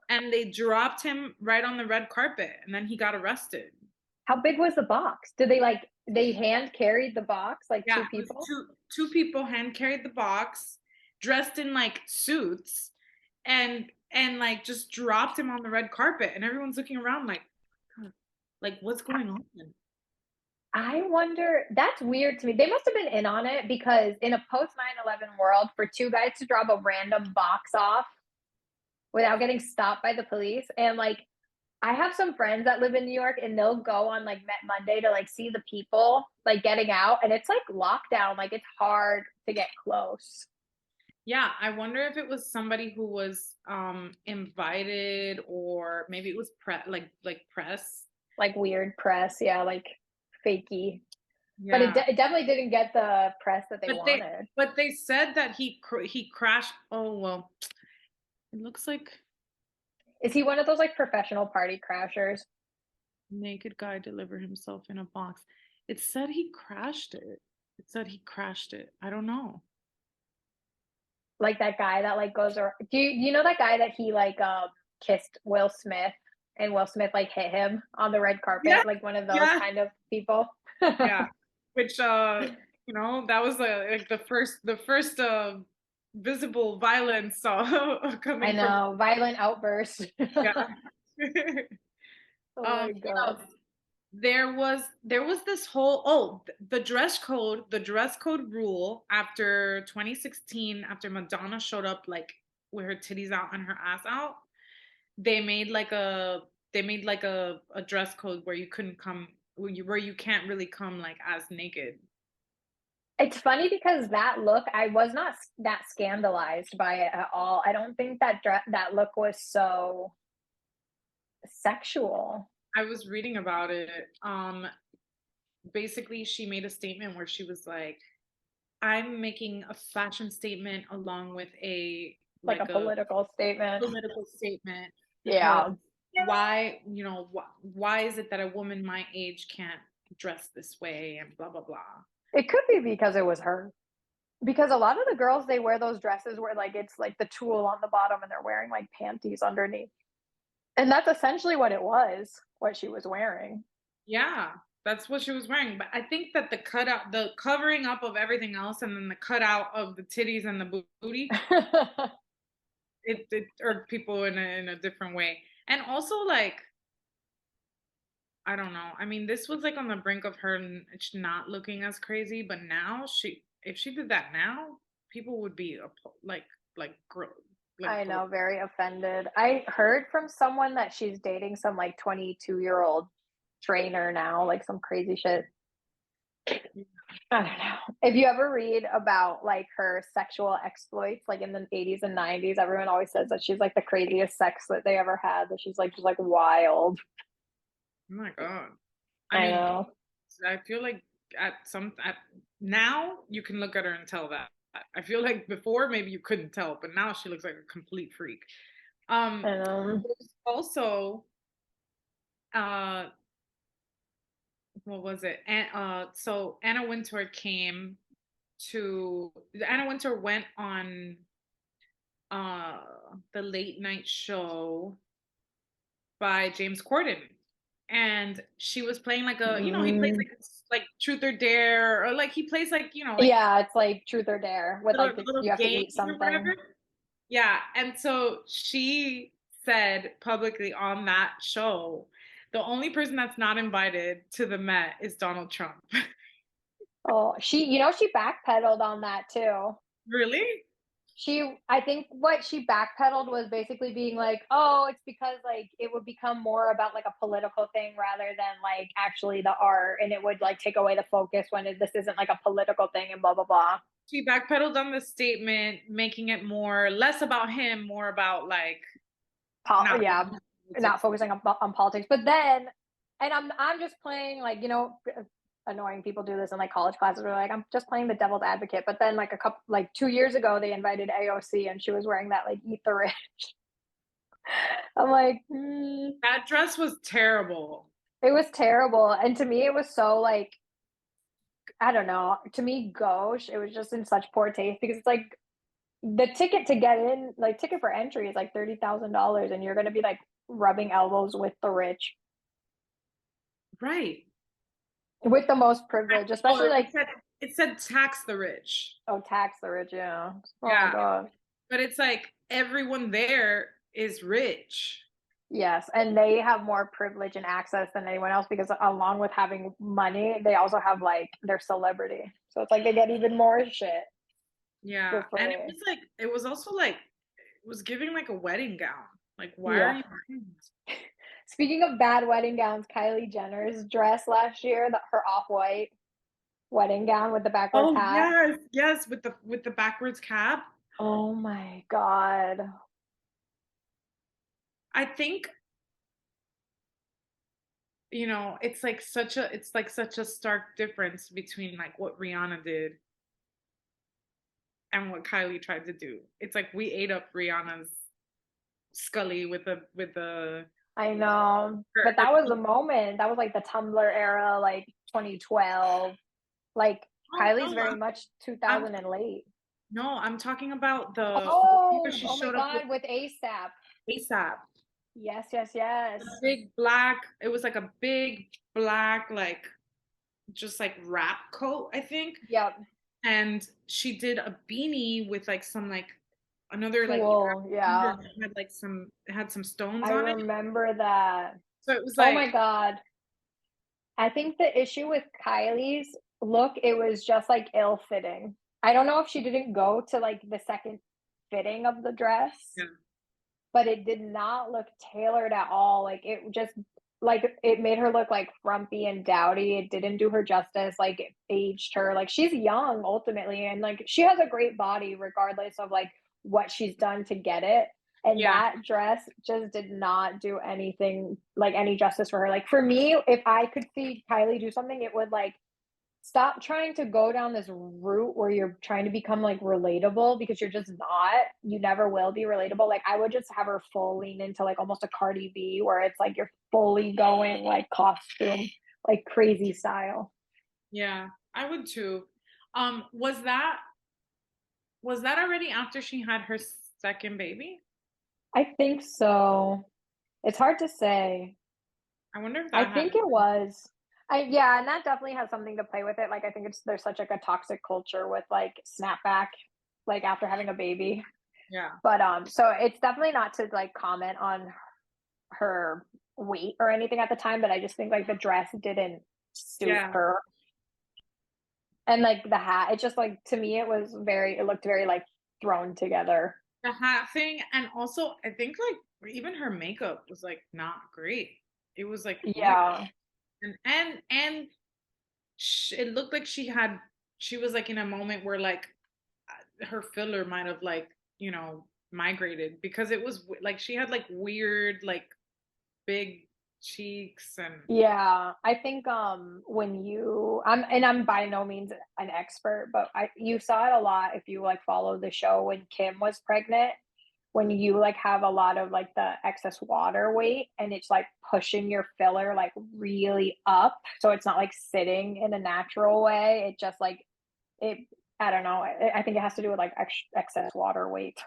and they dropped him right on the red carpet, and then he got arrested. How big was the box? Did they hand carried the box, like, Yeah, 2 it was people? two people hand carried the box, dressed in like suits, and like just dropped him on the red carpet, and everyone's looking around like, "Huh, like what's going on?" I wonder, that's weird to me. They must have been in on it because in a post 9/11 world, for 2 guys to drop a random box off without getting stopped by the police, and, like, I have some friends that live in New York, and they'll go on, like, Met Monday to, like, see the people, like, getting out, and it's like lockdown, like, it's hard to get close. Yeah, I wonder if it was somebody who was invited, or maybe it was like press. Like, weird press, yeah, like, fakey. But Yeah. it definitely didn't get the press that they But they wanted. but they said that he crashed. Oh well, it looks like Is he one of those, like, professional party crashers? naked guy delivered himself in a box. It said he crashed it. It said he crashed it. I don't know. Like that guy that, like, goes ar you know that guy that he, like, kissed Will Smith, and Will Smith, like, hit him on the red Yeah, carpet, like one of those yeah, kind of people? yeah. Which that was like the first visible violence I coming from. know, violent outburst. Yeah. Oh my What god. else? There was this whole, the dress code rule after 2016, after Madonna showed up like with her titties out and her ass out. They made like a dress code where you couldn't come, where you can't really come like as naked. It's funny because that look, I was not that scandalized by it at all. I don't think that look was so sexual. I was reading about it. Basically she made a statement where she was like, I'm making a fashion statement along with a Like a like a political statement. political statement, because Yeah. why is it that a woman my age can't dress this way and blah blah blah. It could be because it was her. Because a lot of the girls, they wear those dresses where, like, it's, like, the tulle on the bottom and they're wearing, like, panties underneath. And that's essentially what it was, what she was wearing. Yeah, that's what she was wearing. But I think that the covering up of everything else, and then the cutout of the titties and the booty, it irked people in a different way. And also, like, I don't know. I mean, this was like on the brink of her not looking as crazy, but now if she did that now, people would be I gross. know, very offended. I heard from someone that she's dating some, like, 22-year-old trainer now, like, some crazy shit. I don't know. If you ever read about, like, her sexual exploits, like, in the 80s and 90s, everyone always says that she's, like, the craziest sex that they ever had, that she's, like, just, like, wild. Oh my God. I I mean, know. I feel like now you can look at her and tell that. I feel like before maybe you couldn't tell, but now she looks like a complete freak. And, There's also uh what was it? And so Anna Wintour went on uh the late night show by James Corden. And she was playing like he plays mm, like Truth or Dare, or like he plays like, like yeah, it's like truth or dare with, little like, the little you have to games eat or whatever. something. Yeah, and so she said publicly on that show, the only person that's not invited to the Met is Donald Trump. Oh, she backpedaled on that too. Really? I think what she backpedaled was basically being like, "Oh, it's because like it would become more about like a political thing rather than like actually the art, and it would like take away the focus when this isn't like a political thing and blah blah blah." She backpedaled on the statement, making it more less about him, more about like not Yeah, not politics. focusing on politics. But then, and I'm just playing like annoying people do this in like college classes. Where like I'm just playing the devil's advocate. But then like a couple like 2 years ago, they invited AOC, and she was wearing that like eat the rich. I'm like, That dress was terrible. it was terrible, and to me, it was so like I don't know. To me, gauche. It was just in such poor taste because it's like the ticket to get in, like ticket for entry is like $30,000, and you're gonna be like rubbing elbows with the rich, Right. with the most privilege, Oh, especially like it said tax the rich. oh, tax the rich, yeah. Oh my Yeah. god. But it's like everyone there is rich. Yes, and they have more privilege and access than anyone else because along with having money, they also have like their celebrity. So it's like they get even more shit Yeah. for And it free. was like it was also like it was giving like a wedding gown. Like why are Yeah. you wearing this? Speaking of bad wedding gowns, Kylie Jenner's dress last year, her off-white wedding gown with the backwards Oh hat. yes, yes, with the backwards cap. Oh my god. I think, it's like such a stark difference between like what Rihanna did and what Kylie tried to do. It's like we ate up Rihanna's Scully with the I know. But her that was the moment. That was like the Tumblr era, like 2012. Like oh Kylie's no, very much I'm 2000 and late. no, I'm talking about the one where Oh, she oh my showed up with God, with ASAP. ASAP. Yes, yes, yes. A big black, it was like a big black, like just like wrap coat, I think. Yep. And she did a beanie with like some like another like Tulle. Yeah. had like some it had some stones I on it. remember that. So it was Oh my like, God. I think the issue with Kylie's look, it was just like ill fitting. I don't know if she didn't go to like the second fitting of the dress, yeah, but it did not look tailored at all. Like it just like it made her look like frumpy and dowdy. It didn't do her justice. Like it aged her. Like she's young ultimately, and like she has a great body regardless of like what she's done to get it. And yeah, that dress just did not do anything like any justice for her. Like for me, if I could see Kylie do something, it would like stop trying to go down this route where you're trying to become like relatable because you're just not. You never will be relatable. Like I would just have her full lean into like almost a Cardi B where it's like you're fully going like costume, like crazy style. yeah. I would too. Was that already after she had her second baby? I think so. It's hard to say. I wonder if I that think had it was. Yeah, and that definitely has something to play with it. Like I think there's such like a toxic culture with like snapback like after having a baby. yeah. But so it's definitely not to like comment on her weight or anything at the time, but I just think like the dress didn't suit Yeah. her. And like the hat, it just like to me it looked very like thrown together. The hat thing, and also I think like even her makeup was like not great. It was like weird. Yeah. And it looked like she was like in a moment where like her filler might have like migrated because it was like she had like weird like big cheeks and Yeah, I think when I'm by no means an expert, but you saw it a lot if you like follow the show when Kim was pregnant, when you like have a lot of like the excess water weight and it's like pushing your filler like really up, so it's not like sitting in a natural way. It just like it I don't know. I think it has to do with like excess water weight.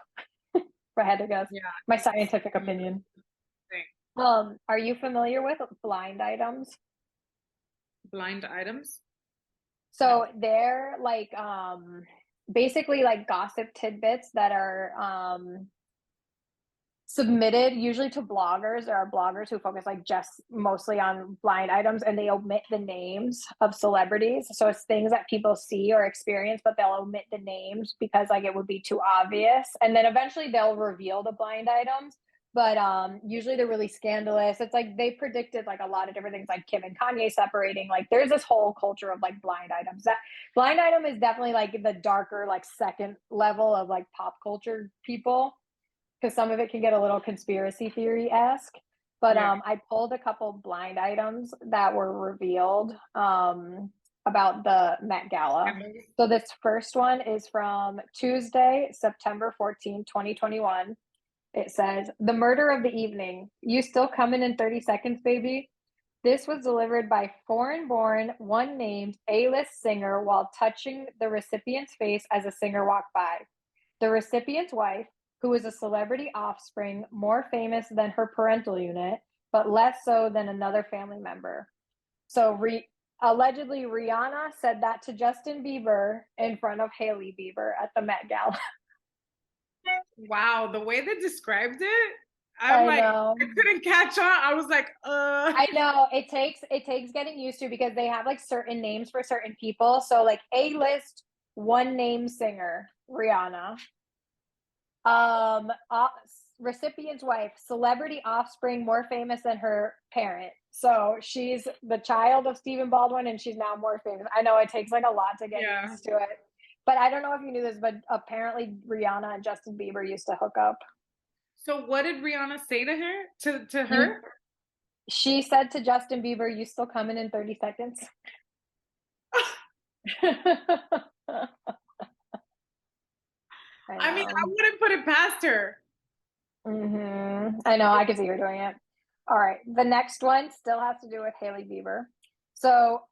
If I had to guess, yeah, my it's a scientific similar opinion. thing. Are you familiar with blind items? Blind items? No. So they're like basically like gossip tidbits that are submitted usually to bloggers. There are bloggers who focus like just mostly on blind items, and they omit the names of celebrities. So it's things that people see or experience, but they'll omit the names because like it would be too obvious. And then eventually they'll reveal the blind items. But usually they're really scandalous. It's like they predicted like a lot of different things, like Kim and Kanye separating. Like there's this whole culture of like blind items. That blind item is definitely like the darker, like second level of like pop culture people, because some of it can get a little conspiracy theory esque. But Yeah. I pulled a couple blind items that were revealed about the Met Gala. So this first one is from Tuesday, September 14th, 2021. It says, "The murder of the evening. You still coming in 30 seconds, baby?" This was delivered by foreign born, one named A list singer while touching the recipient's face as a singer walked by. The recipient's wife, who is a celebrity offspring more famous than her parental unit, but less so than another family member. So, allegedly, Rihanna said that to Justin Bieber in front of Hailey Bieber at the Met Gala. Wow, the way they described it, I'm I like, know. I couldn't catch on. I was like, I know it takes getting used to, because they have like certain names for certain people. So like A list one name singer Rihanna, um uh, recipient's wife, celebrity offspring more famous than her parent. So she's the child of Stephen Baldwin, and she's now more famous. I know it takes like a lot to get yeah. used to it, but I don't know if you knew this, but apparently Rihanna and Justin Bieber used to hook up. So what did Rihanna say to her? To You her? She said to Justin Bieber, "You still coming in 30 seconds?" I I mean, I know. wouldn't put it past her. I know. I can see you're doing it. All right. The next one still has to do with Hailey Bieber. So,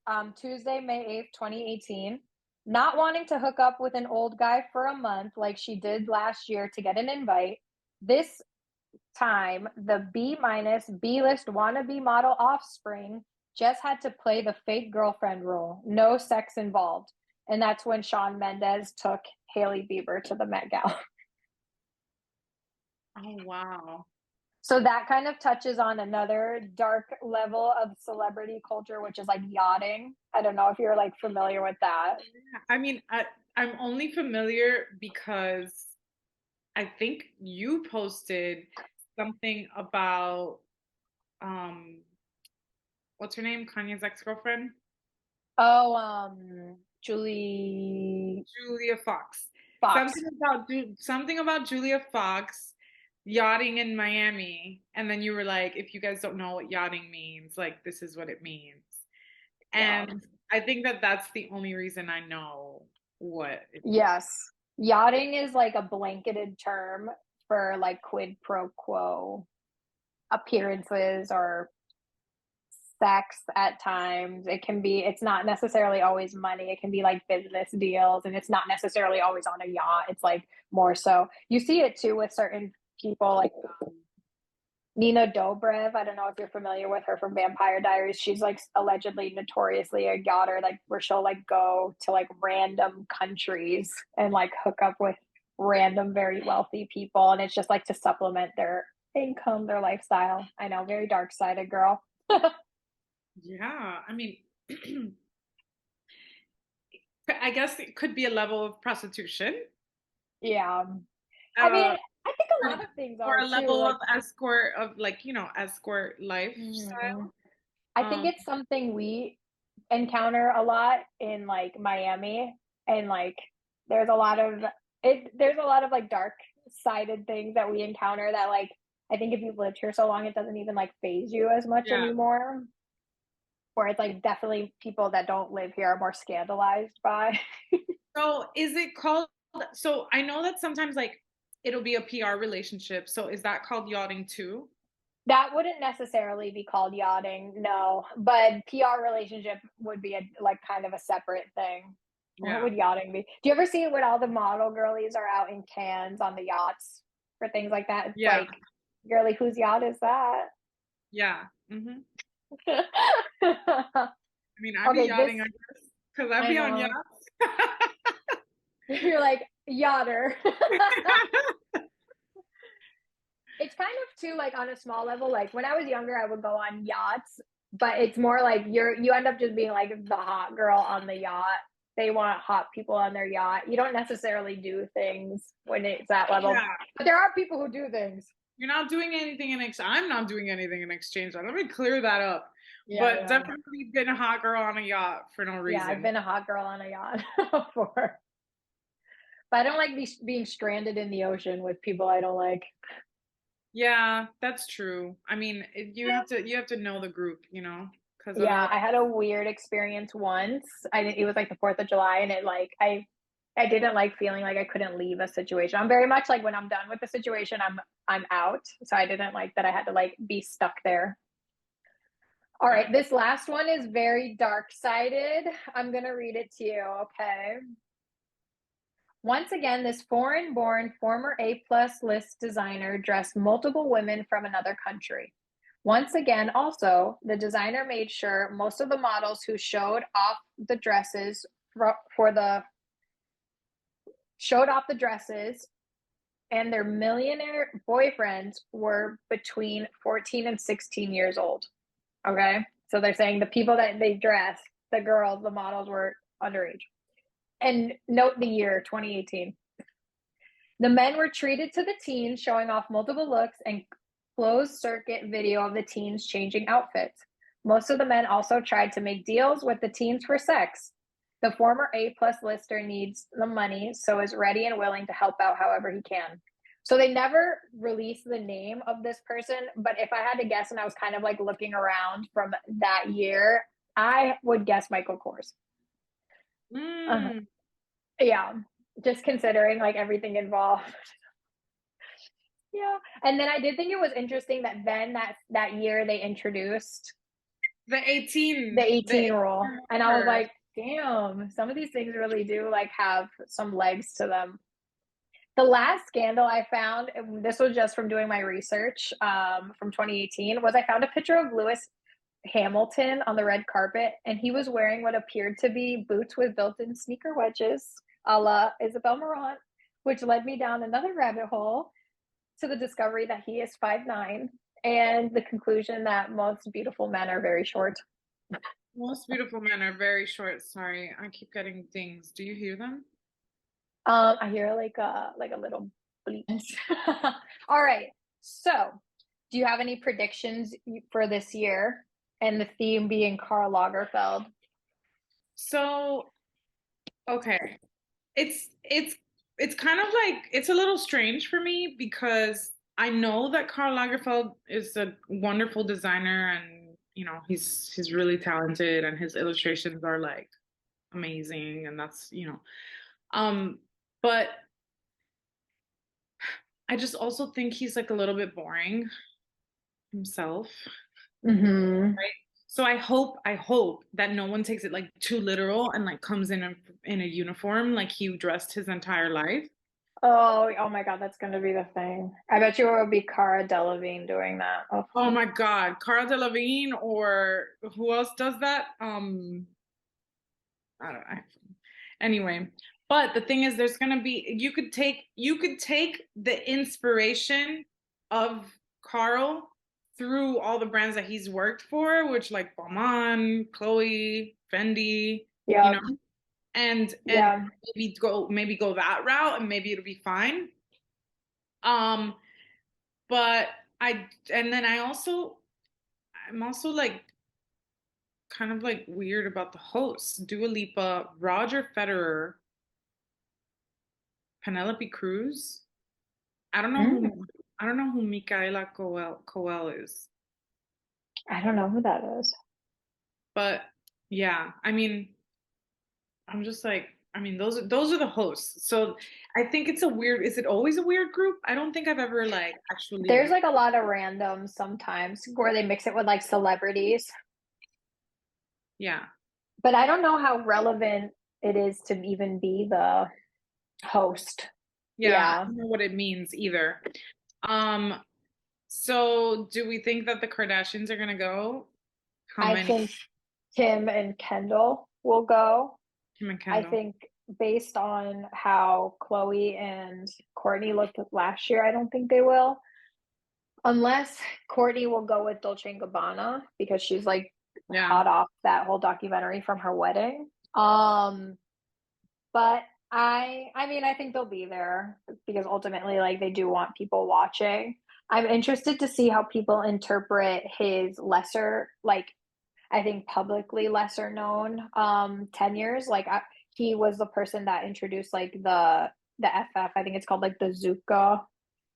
Tuesday, May 8th, 2018, not wanting to hook up with an old guy for a month like she did last year to get an invite. This time, the B minus B list wannabe model offspring just had to play the fake girlfriend role. No sex involved. And that's when Shawn Mendes took Hailey Bieber to the Met Gala. Oh wow. So that kind of touches on another dark level of celebrity culture, which is like yachting. I don't know if you're like familiar with that. I mean, I'm only familiar because I think you posted something about um what's her name? Kanye's ex-girlfriend? Oh, Julie Julia Fox. Fox. Something about Julia Fox yachting in Miami, and then you were like, if you guys don't know what yachting means, like this is what it means. Yeah. And I think that that's the only reason I know what it means. Yes. Yachting is like a blanketed term for like quid pro quo appearances or sex at times. It's not necessarily always money. It can be like business deals, and it's not necessarily always on a yacht. It's like more so. You see it too with certain people, like Nina Dobrev. I don't know if you're familiar with her from Vampire Diaries. She's like allegedly notoriously a yachter, like where she'll like go to like random countries and like hook up with random very wealthy people, and it's just like to supplement their income, their lifestyle. I know, very dark sided girl. Yeah, I mean, I guess it could be a level of prostitution, Yeah. I mean, uh, I think a lot of things or are a too. level Like, of escort of like, escort mhm. lifestyle. I think Um, it's something we encounter a lot in like Miami, and like there's a lot of there's a lot of like dark sided things that we encounter that like I think if you've lived here so long, it doesn't even like phase you as much yeah. anymore. Where it's like definitely people that don't live here are more scandalized by. So is it called, so I know that sometimes like it'll be a PR relationship. So is that called yachting too? That wouldn't necessarily be called yachting, no. But PR relationship would be a like kind of a separate thing. What Yeah. would yachting be? Do you ever see when all the model girlies are out in cans on the yachts for things like that? It's Yeah. like, girly, whose yacht is that? Yeah. I mean, I be Okay, this yachting, I guess, because I I be on know. yachts. You're like yachter. It's kind of too like on a small level. Like when I was younger, I would go on yachts, but it's more like you end up just being like the hot girl on the yacht. They want hot people on their yacht. You don't necessarily do things when it's that level, Yeah. but there are people who do things. You're not doing anything in I'm not doing anything in exchange. Let me clear that up. Yeah, But yeah, definitely been a hot girl on a yacht for no yeah. I've reason. been a hot girl on a yacht before, but I don't like being stranded in the ocean with people I don't like. Yeah, that's true. I mean, you have to know the group, because Yeah, otherwise, I had a weird experience once. It was like the 4th of July and it like I didn't like feeling like I couldn't leave a situation. I'm very much like when I'm done with the situation, I'm out. So I didn't like that I had to like be stuck there. All right, yeah. this last one is very dark-sided. I'm going to read it to you, okay? Once again, this foreign-born former A-plus list designer dressed multiple women from another country. Once again, also, the designer made sure most of the models who for the showed off the dresses and their millionaire boyfriends were between 14 and 16 years old. Okay. So they're saying the people that they dressed, the girls, the models were underage. And note the year 2018. The men were treated to the teens, showing off multiple looks and closed circuit video of the teens changing outfits. Most of the men also tried to make deals with the teens for sex. The former A-plus lister needs the money, so is ready and willing to help out however he can. So they never released the name of this person, but if I had to guess and I was kind of like looking around from that year, I would guess Michael Kors. Uh, Mm, yeah, just considering like everything involved. Yeah. And then I did think it was interesting that then that year they introduced the the 18, the 18 rule. 18 And I was number. like, damn, some of these things really do like have some legs to them. The last scandal I found, this was just from doing my research from 2018, was I found a picture of Lewis Hamilton on the red carpet, and he was wearing what appeared to be boots with built-in sneaker wedges, a la Isabel Marant, which led me down another rabbit hole to the discovery that he is 5'9" and the conclusion that most beautiful men are very short. Most beautiful men are very short. Sorry, I keep getting dings. Do you hear them? I hear like a little bleep. All right. So, do you have any predictions for this year? And the theme being Karl Lagerfeld. So, okay. It's kind of like it's a little strange for me because I know that Karl Lagerfeld is a wonderful designer and he's really talented and his illustrations are like amazing and um but I just also think he's like a little bit boring himself. Mm-hmm. Right. So I hope that no one takes it like too literal and like comes in a uniform like he dressed his entire life. Oh my God, that's going to be the thing. I bet you it will be Cara Delevingne doing that. Oh. Oh my God, Cara Delevingne or who else does that? I don't know. Anyway, but the thing is, there's gonna be you could take the inspiration of Carl through all the brands that he's worked for, which like Balmain, Chloe, Fendi, you Yeah, know, and yeah. maybe go that route, and maybe it'll be fine. Um, but and then I'm also like kind of like weird about the hosts. Dua Lipa, Roger Federer, Penelope Cruz. I don't know who Mm. I don't know who Micaela Coel is. I don't know who that is. But yeah, I mean, I'm just like, I mean, those are the hosts. So I think it's a weird, is it always a weird group? I don't think I've ever like There's actually, like a lot of randoms sometimes where they mix it with like celebrities, yeah. but I don't know how relevant it is to even be the host. Yeah, I Yeah, don't know what it means either. Um, so do we think that the Kardashians are gonna go? How I many? think Kim and Kendall will go. Kim and I Kendall. think based on how Chloe and Courtney looked last year, I don't think they will. Unless Courtney will go with Dolce and Gabbana because she's like Yeah. hot off that whole documentary from her wedding. But I mean I think they'll be there because ultimately like they do want people watching. I'm interested to see how people interpret his lesser like I think publicly lesser known tenures. He was the person that introduced like the FF, I think it's called like the Zuka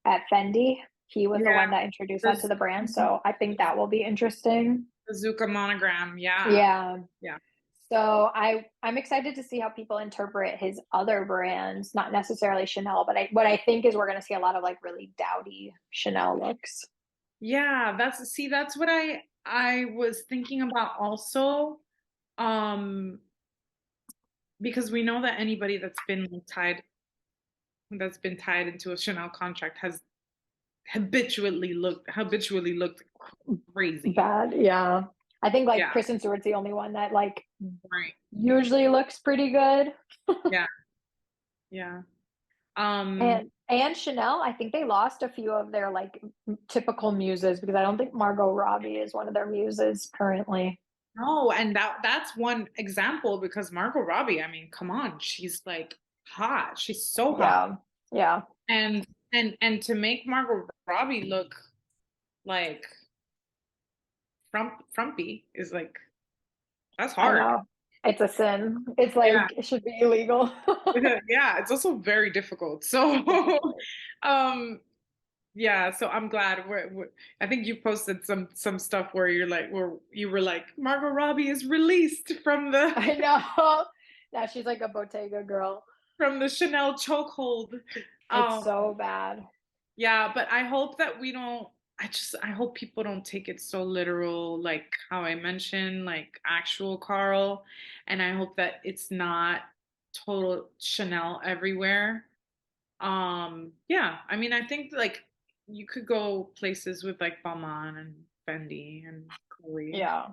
at Fendi. He was the Yeah. one that introduced that The to the brand. So I think that will be interesting. Bazooka monogram. Yeah. Yeah. Yeah. So I'm excited to see how people interpret his other brands, not necessarily Chanel, but what I think is we're going to see a lot of like really dowdy Chanel looks. Yeah, that's what I was thinking about also. Um, because we know that anybody that's been tied into a Chanel contract has habitually looked crazy. Bad, yeah. I think like Yeah, Kristen Stewart's the only one that like right. usually looks pretty good. Yeah, yeah. Um, And Chanel, I think they lost a few of their like typical muses because I don't think Margot Robbie is one of their muses currently. no, and that's one example because Margot Robbie, I mean, come on, she's like hot. She's so hot. Yeah. Yeah. And and to make Margot Robbie look like frumpy is like that's I hard. know. It's a sin. It's Yeah. like it should be illegal. Yeah, it's also very difficult. So Very. um yeah, so I'm glad I think you posted some stuff where where you were like Margot Robbie is released from the I know. Now she's like a Bottega girl. from the Chanel chokehold. It's Um so bad. yeah, but I hope that we don't I hope people don't take it so literal like how I mentioned like actual Carl, and I hope that it's not total Chanel everywhere. Yeah, I mean, I think like you could go places with like Balmain and Fendi and Chloe. Yeah.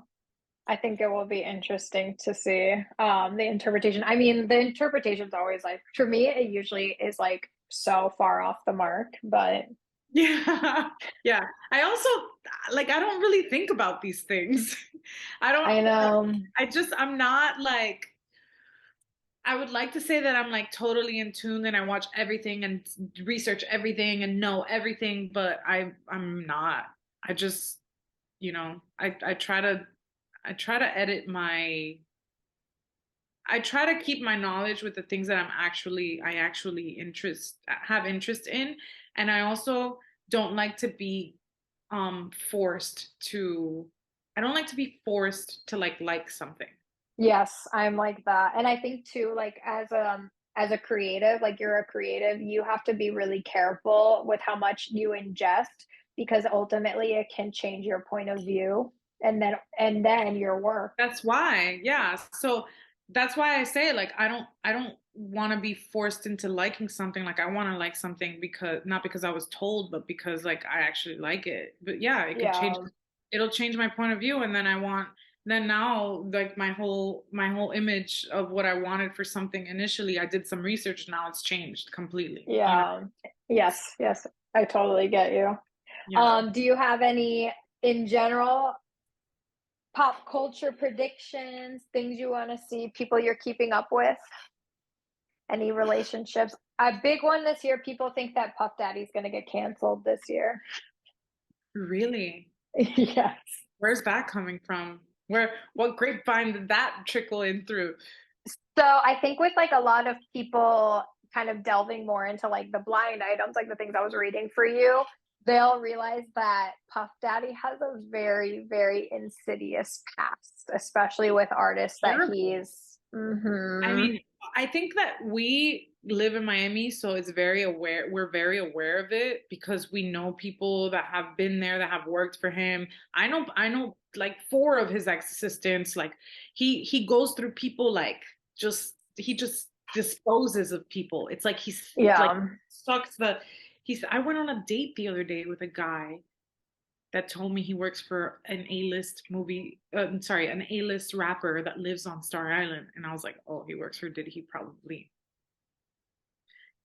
I think it will be interesting to see the interpretation. I mean, the interpretation's always like for me, it usually is like so far off the mark, but Yeah, yeah. I also like I don't really think about these things. I don't. I know. I'm not like. I would like to say that I'm like totally in tune and I watch everything and research everything and know everything, but I'm not. I just, I try to edit my I try to keep my knowledge with the things that I actually have interest in, and I also don't like to be forced to I don't like to be forced to like something. Yes, I'm like that. And I think too, like as a creative, like you're a creative, you have to be really careful with how much you ingest because ultimately it can change your point of view and then your work. That's why, yeah. So that's why I say like I don't want to be forced into liking something. Like I want to like something because not because I was told, but because like I actually like it. But yeah, Yeah. it'll change my point of view and then now like my whole image of what I wanted for something initially, I did some research, now it's changed completely. Yeah. Yes, yes. I totally get you. Yeah. Do you have any in general pop culture predictions, things you want to see, people you're keeping up with? Any relationships? A big one this year, people think that Puff Daddy's going to get canceled this year. Really? Yes. Where's that coming from? What grapevine did that trickle in through? So I think with like a lot of people kind of delving more into like the blind items, like the things I was reading for you, they'll realize that Puff Daddy has a very, very insidious past, especially with artists that Terrible. he's. I Mhm. mean, I think that we live in Miami, so we're very aware of it because we know people that have been there that have worked for him. I know like four of his ex-assistants. Like he goes through people like he just disposes of people. It's like he's like Yeah. sucks the he's I went on a date the other day with a guy that told me he works for an A-list an A-list rapper that lives on Star Island. And I was like, oh, he works for Diddy. He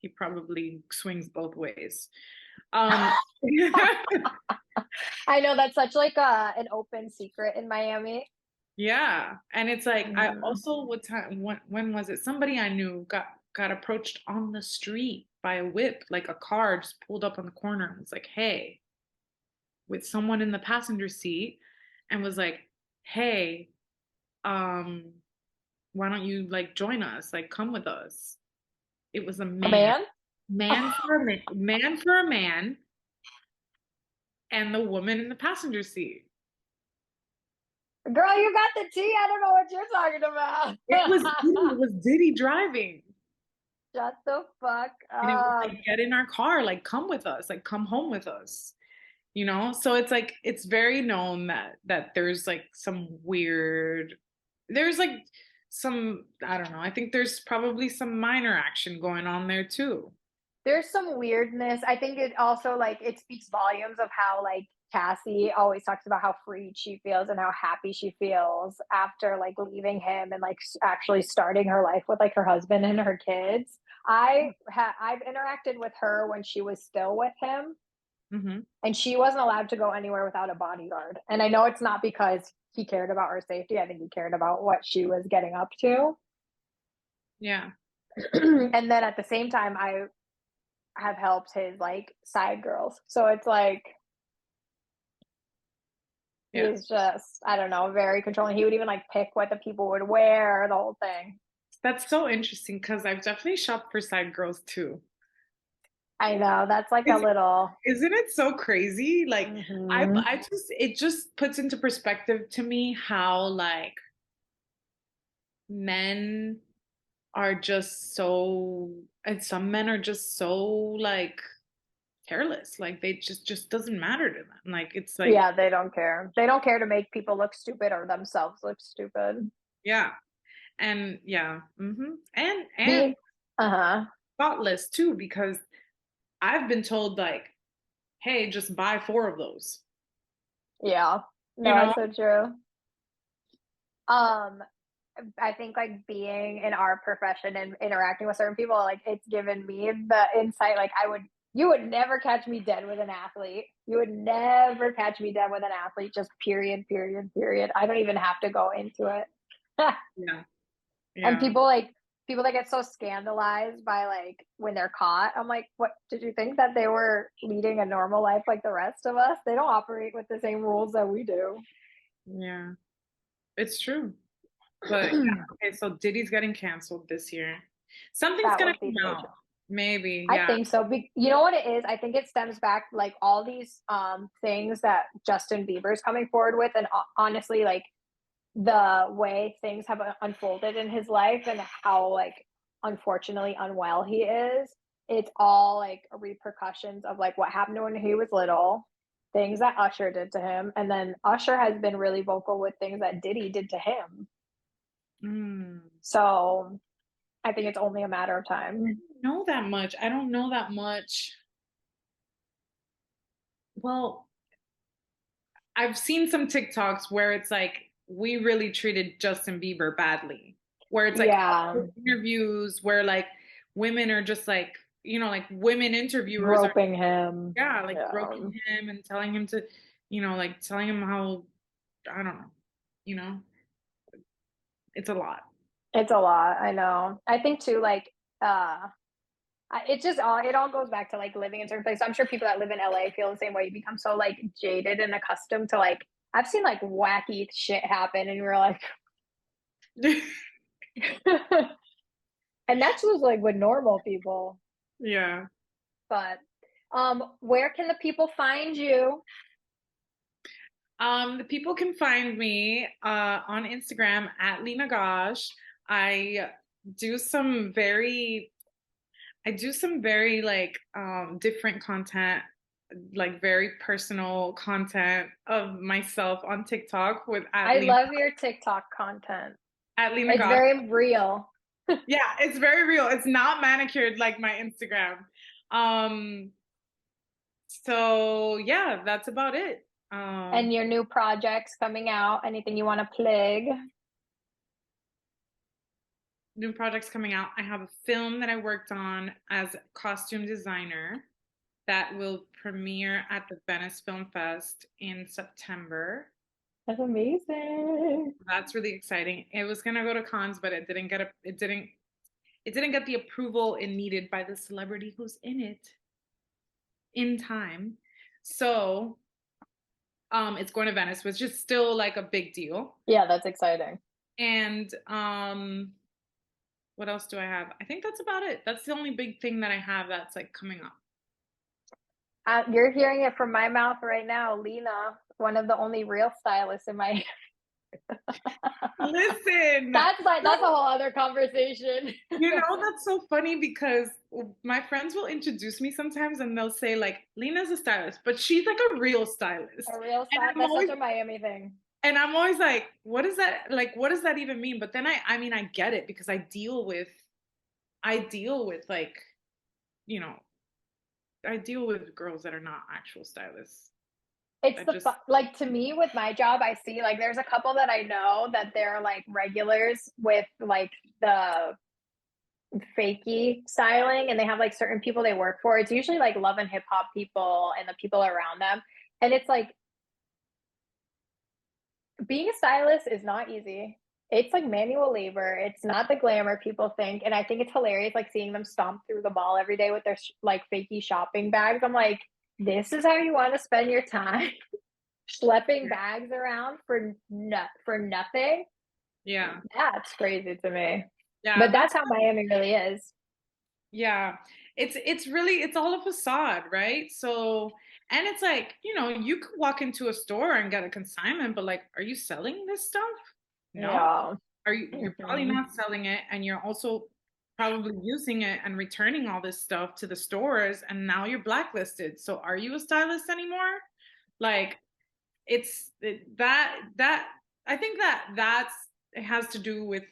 probably swings both ways. Um, I know that's such like an open secret in Miami. yeah, and it's like I Mhm. also what time when was it? Somebody I knew got approached on the street by a whip, like a car just pulled up on the corner and was like, "Hey," with someone in the passenger seat, and was like, "Hey, um, why don't you like join us? Like, come with us." It was a A man, man? man for a man, and the woman in the passenger seat. Girl, you got the tea. I don't know what you're It talking was Diddy driving. about. Shut the fuck And it was up. like, get in our car, like come with us, like come home with us. You know? So it's like it's very known that there's like some weird there's like some I don't know. I think there's probably some minor action going on there too. There's some weirdness. I think it also like it speaks volumes of how like Cassie always talks about how freed she feels and how happy she feels after like leaving him and like actually starting her life with like her husband and her kids. I've interacted with her when she was still with him, Hmm. and she wasn't allowed to go anywhere without a bodyguard. And I know it's not because he cared about her safety. I think he cared about what she was getting up to. Yeah. And then at the same time, I have helped his like side girls. So it's like he Yeah. is just, I don't know, very controlling. He would even like pick what the people would wear, the whole thing. That's so interesting because I've definitely shopped for side girls too. I know. That's like a Is, little. isn't it so crazy? Like Mm-hmm. I just it just puts into perspective to me how like men are just so and some men are just so like careless. Like they just doesn't matter to them. Like it's like Yeah, they don't care. They don't care to make people look stupid or themselves look stupid. yeah. And yeah. And Being, uh huh. thoughtless too because I've been told like, "Hey, just buy four of those." Yeah. You No, know? it's so true. Um, I think like being in our profession and interacting with certain people, like it's given me the insight. Like you would never catch me dead with an athlete. You would never catch me dead with an athlete. Just period, period, period. I don't even have to go into it. Yeah. And Yeah. people that get so scandalized by like when they're caught. I'm like, what did you think that they were leading a normal life like the rest of us? They don't operate with the same rules that we do. Yeah. It's true. But yeah, okay, so Diddy's getting canceled this year. Something's That gonna would be come major. out. Maybe, I yeah. think so. You know what it is? I think it stems back like all these things that Justin Bieber's coming forward with, and honestly, like the way things have unfolded in his life and how like unfortunately unwell he is. It's all like repercussions of like what happened to him when he was little, things that Usher did to him, and then Usher has been really vocal with things that Diddy did to him. Mm. So I think it's only a matter of time. Know that much. I don't know that much. Well, I've seen some TikToks where it's like we really treated Justin Bieber badly. Where it's like Yeah, interviews where like women are just like, like women interviewers are groping him. yeah, like Yeah. groping him and telling him to, like telling him how I don't know, you know, it's a lot. It's a lot. I know. I think too, like, it just all it all goes back to like living in certain places. I'm sure people that live in LA feel the same way. You become so like jaded and accustomed to like I've seen like wacky shit happen, and you're like, and that's just like with normal people. Yeah. But where can the people find you? The people can find me on Instagram at Lina Gosh. I do some very I do some very like different content, like very personal content of myself on TikTok with I love your TikTok content. At Lina It's Gosh. very real. Yeah, it's very real. It's not manicured like my Instagram. Um, so yeah, that's about it. And your new projects coming out. Anything you want to plug? New projects coming out. I have a film that I worked on as a costume designer. that will premiere at the Venice Film Fest in September. That's amazing. That's really exciting. It was gonna go to Cannes, but it didn't get the approval it needed by the celebrity who's in it in time. So it's going to Venice, which is still like a big deal. Yeah, that's exciting. And what else do I have? I think that's about it. That's the only big thing that I have that's like coming up. You're hearing it from my mouth right now, Lina, one of the only real stylists in my. Listen, That's a whole other conversation. you know, that's so funny because my friends will introduce me sometimes and they'll say like Lena's a stylist, but she's like a real stylist. A real And style. I'm That's such always a Miami thing. and I'm always like, what is that? Like, what does that even mean? But then I mean, I get it because I deal with like, you know, I deal with girls that are not actual stylists. It's I the just, like to me with my job, I see like there's a couple that I know that they're like regulars with like the fakey styling, and they have like certain people they work for. It's usually like love and hip hop people and the people around them. And it's like being a stylist is not easy. It's like manual labor. It's not the glamour people think. And I think it's hilarious, like seeing them stomp through the mall every day with their like fakey shopping bags. I'm like, this is how you want to spend your time schlepping bags around for nothing. yeah, That's crazy to me. yeah, But that's how Miami really is. yeah. It's really it's all a facade, right? So, and it's like, you know, you could walk into a store and get a consignment, but like, are you selling this stuff? No. Yeah. You're probably Hmm. not selling it, and you're also probably using it and returning all this stuff to the stores, and now you're blacklisted. So are you a stylist anymore? Like that I think that's it has to do with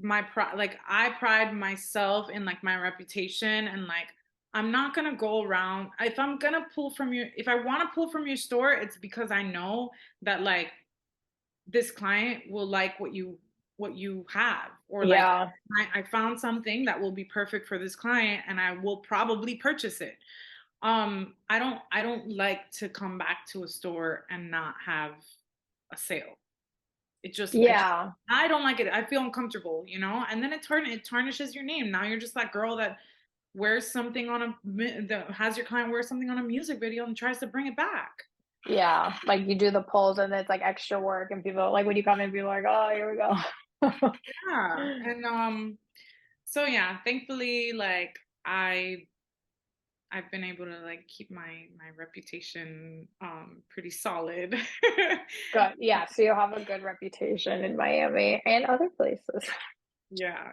my pride. Like I pride myself in like my reputation, and like I'm not gonna go around if I'm gonna pull from your if I want to pull from your store, it's because I know that like this client will like what you have, or like Yeah. I found something that will be perfect for this client and I will probably purchase it. I don't like to come back to a store and not have a sale. Yeah. I don't like it. I feel uncomfortable, you know, and then it tarnishes your name. Now you're just that girl that wears something on that has your client wear something on a music video and tries to bring it back. Yeah. Like you do the polls and it's like extra work, and people like when you come in, people are like, oh, here we go. Yeah. And so yeah, thankfully like I've been able to like keep my reputation pretty solid. Good. Yeah. So you have a good reputation in Miami and other places. Yeah.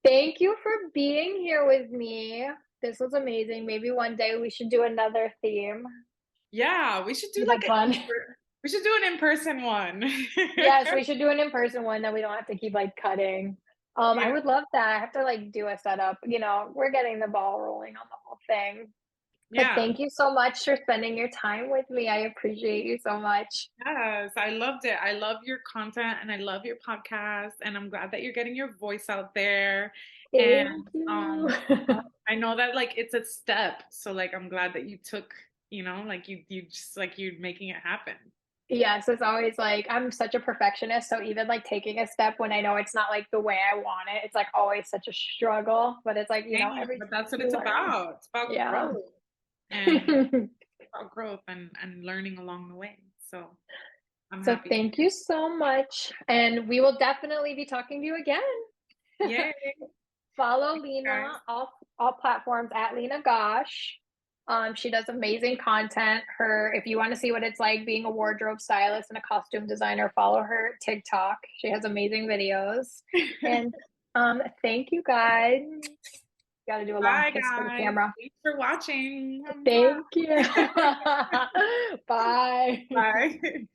Thank you for being here with me. This was amazing. Maybe one day we should do another theme. Yeah, we should do Be like like fun. we should do an in-person one. Yes, we should do an in-person one that we don't have to keep like cutting. Yeah. I would love that. I have to like do a setup. You know, we're getting the ball rolling on the whole thing. But Yeah. thank you so much for spending your time with me. I appreciate you so much. Yes, I loved it. I love your content and I love your podcast, and I'm glad that you're getting your voice out there. And Thank you. I know that like it's a step. So like I'm glad that you took, you know, like you just like you're making it happen. Yes, it's always like I'm such a perfectionist, so even like taking a step when I know it's not like the way I want it, it's like always such a struggle. But it's like, Dang, every but that's what you it's learn. about. It's about Yeah. growth and about growth and learning along the way. So I'm So happy. thank you so much. And we will definitely be talking to you again. Yay, Follow guys. Lina all platforms at Lina Gosh. She does amazing content. If you want to see what it's like being a wardrobe stylist and a costume designer, follow her TikTok. She has amazing videos. And thank you guys. Got to do a long Bye, kiss for the guys. camera. Thanks for watching. Thank you. Bye. Bye.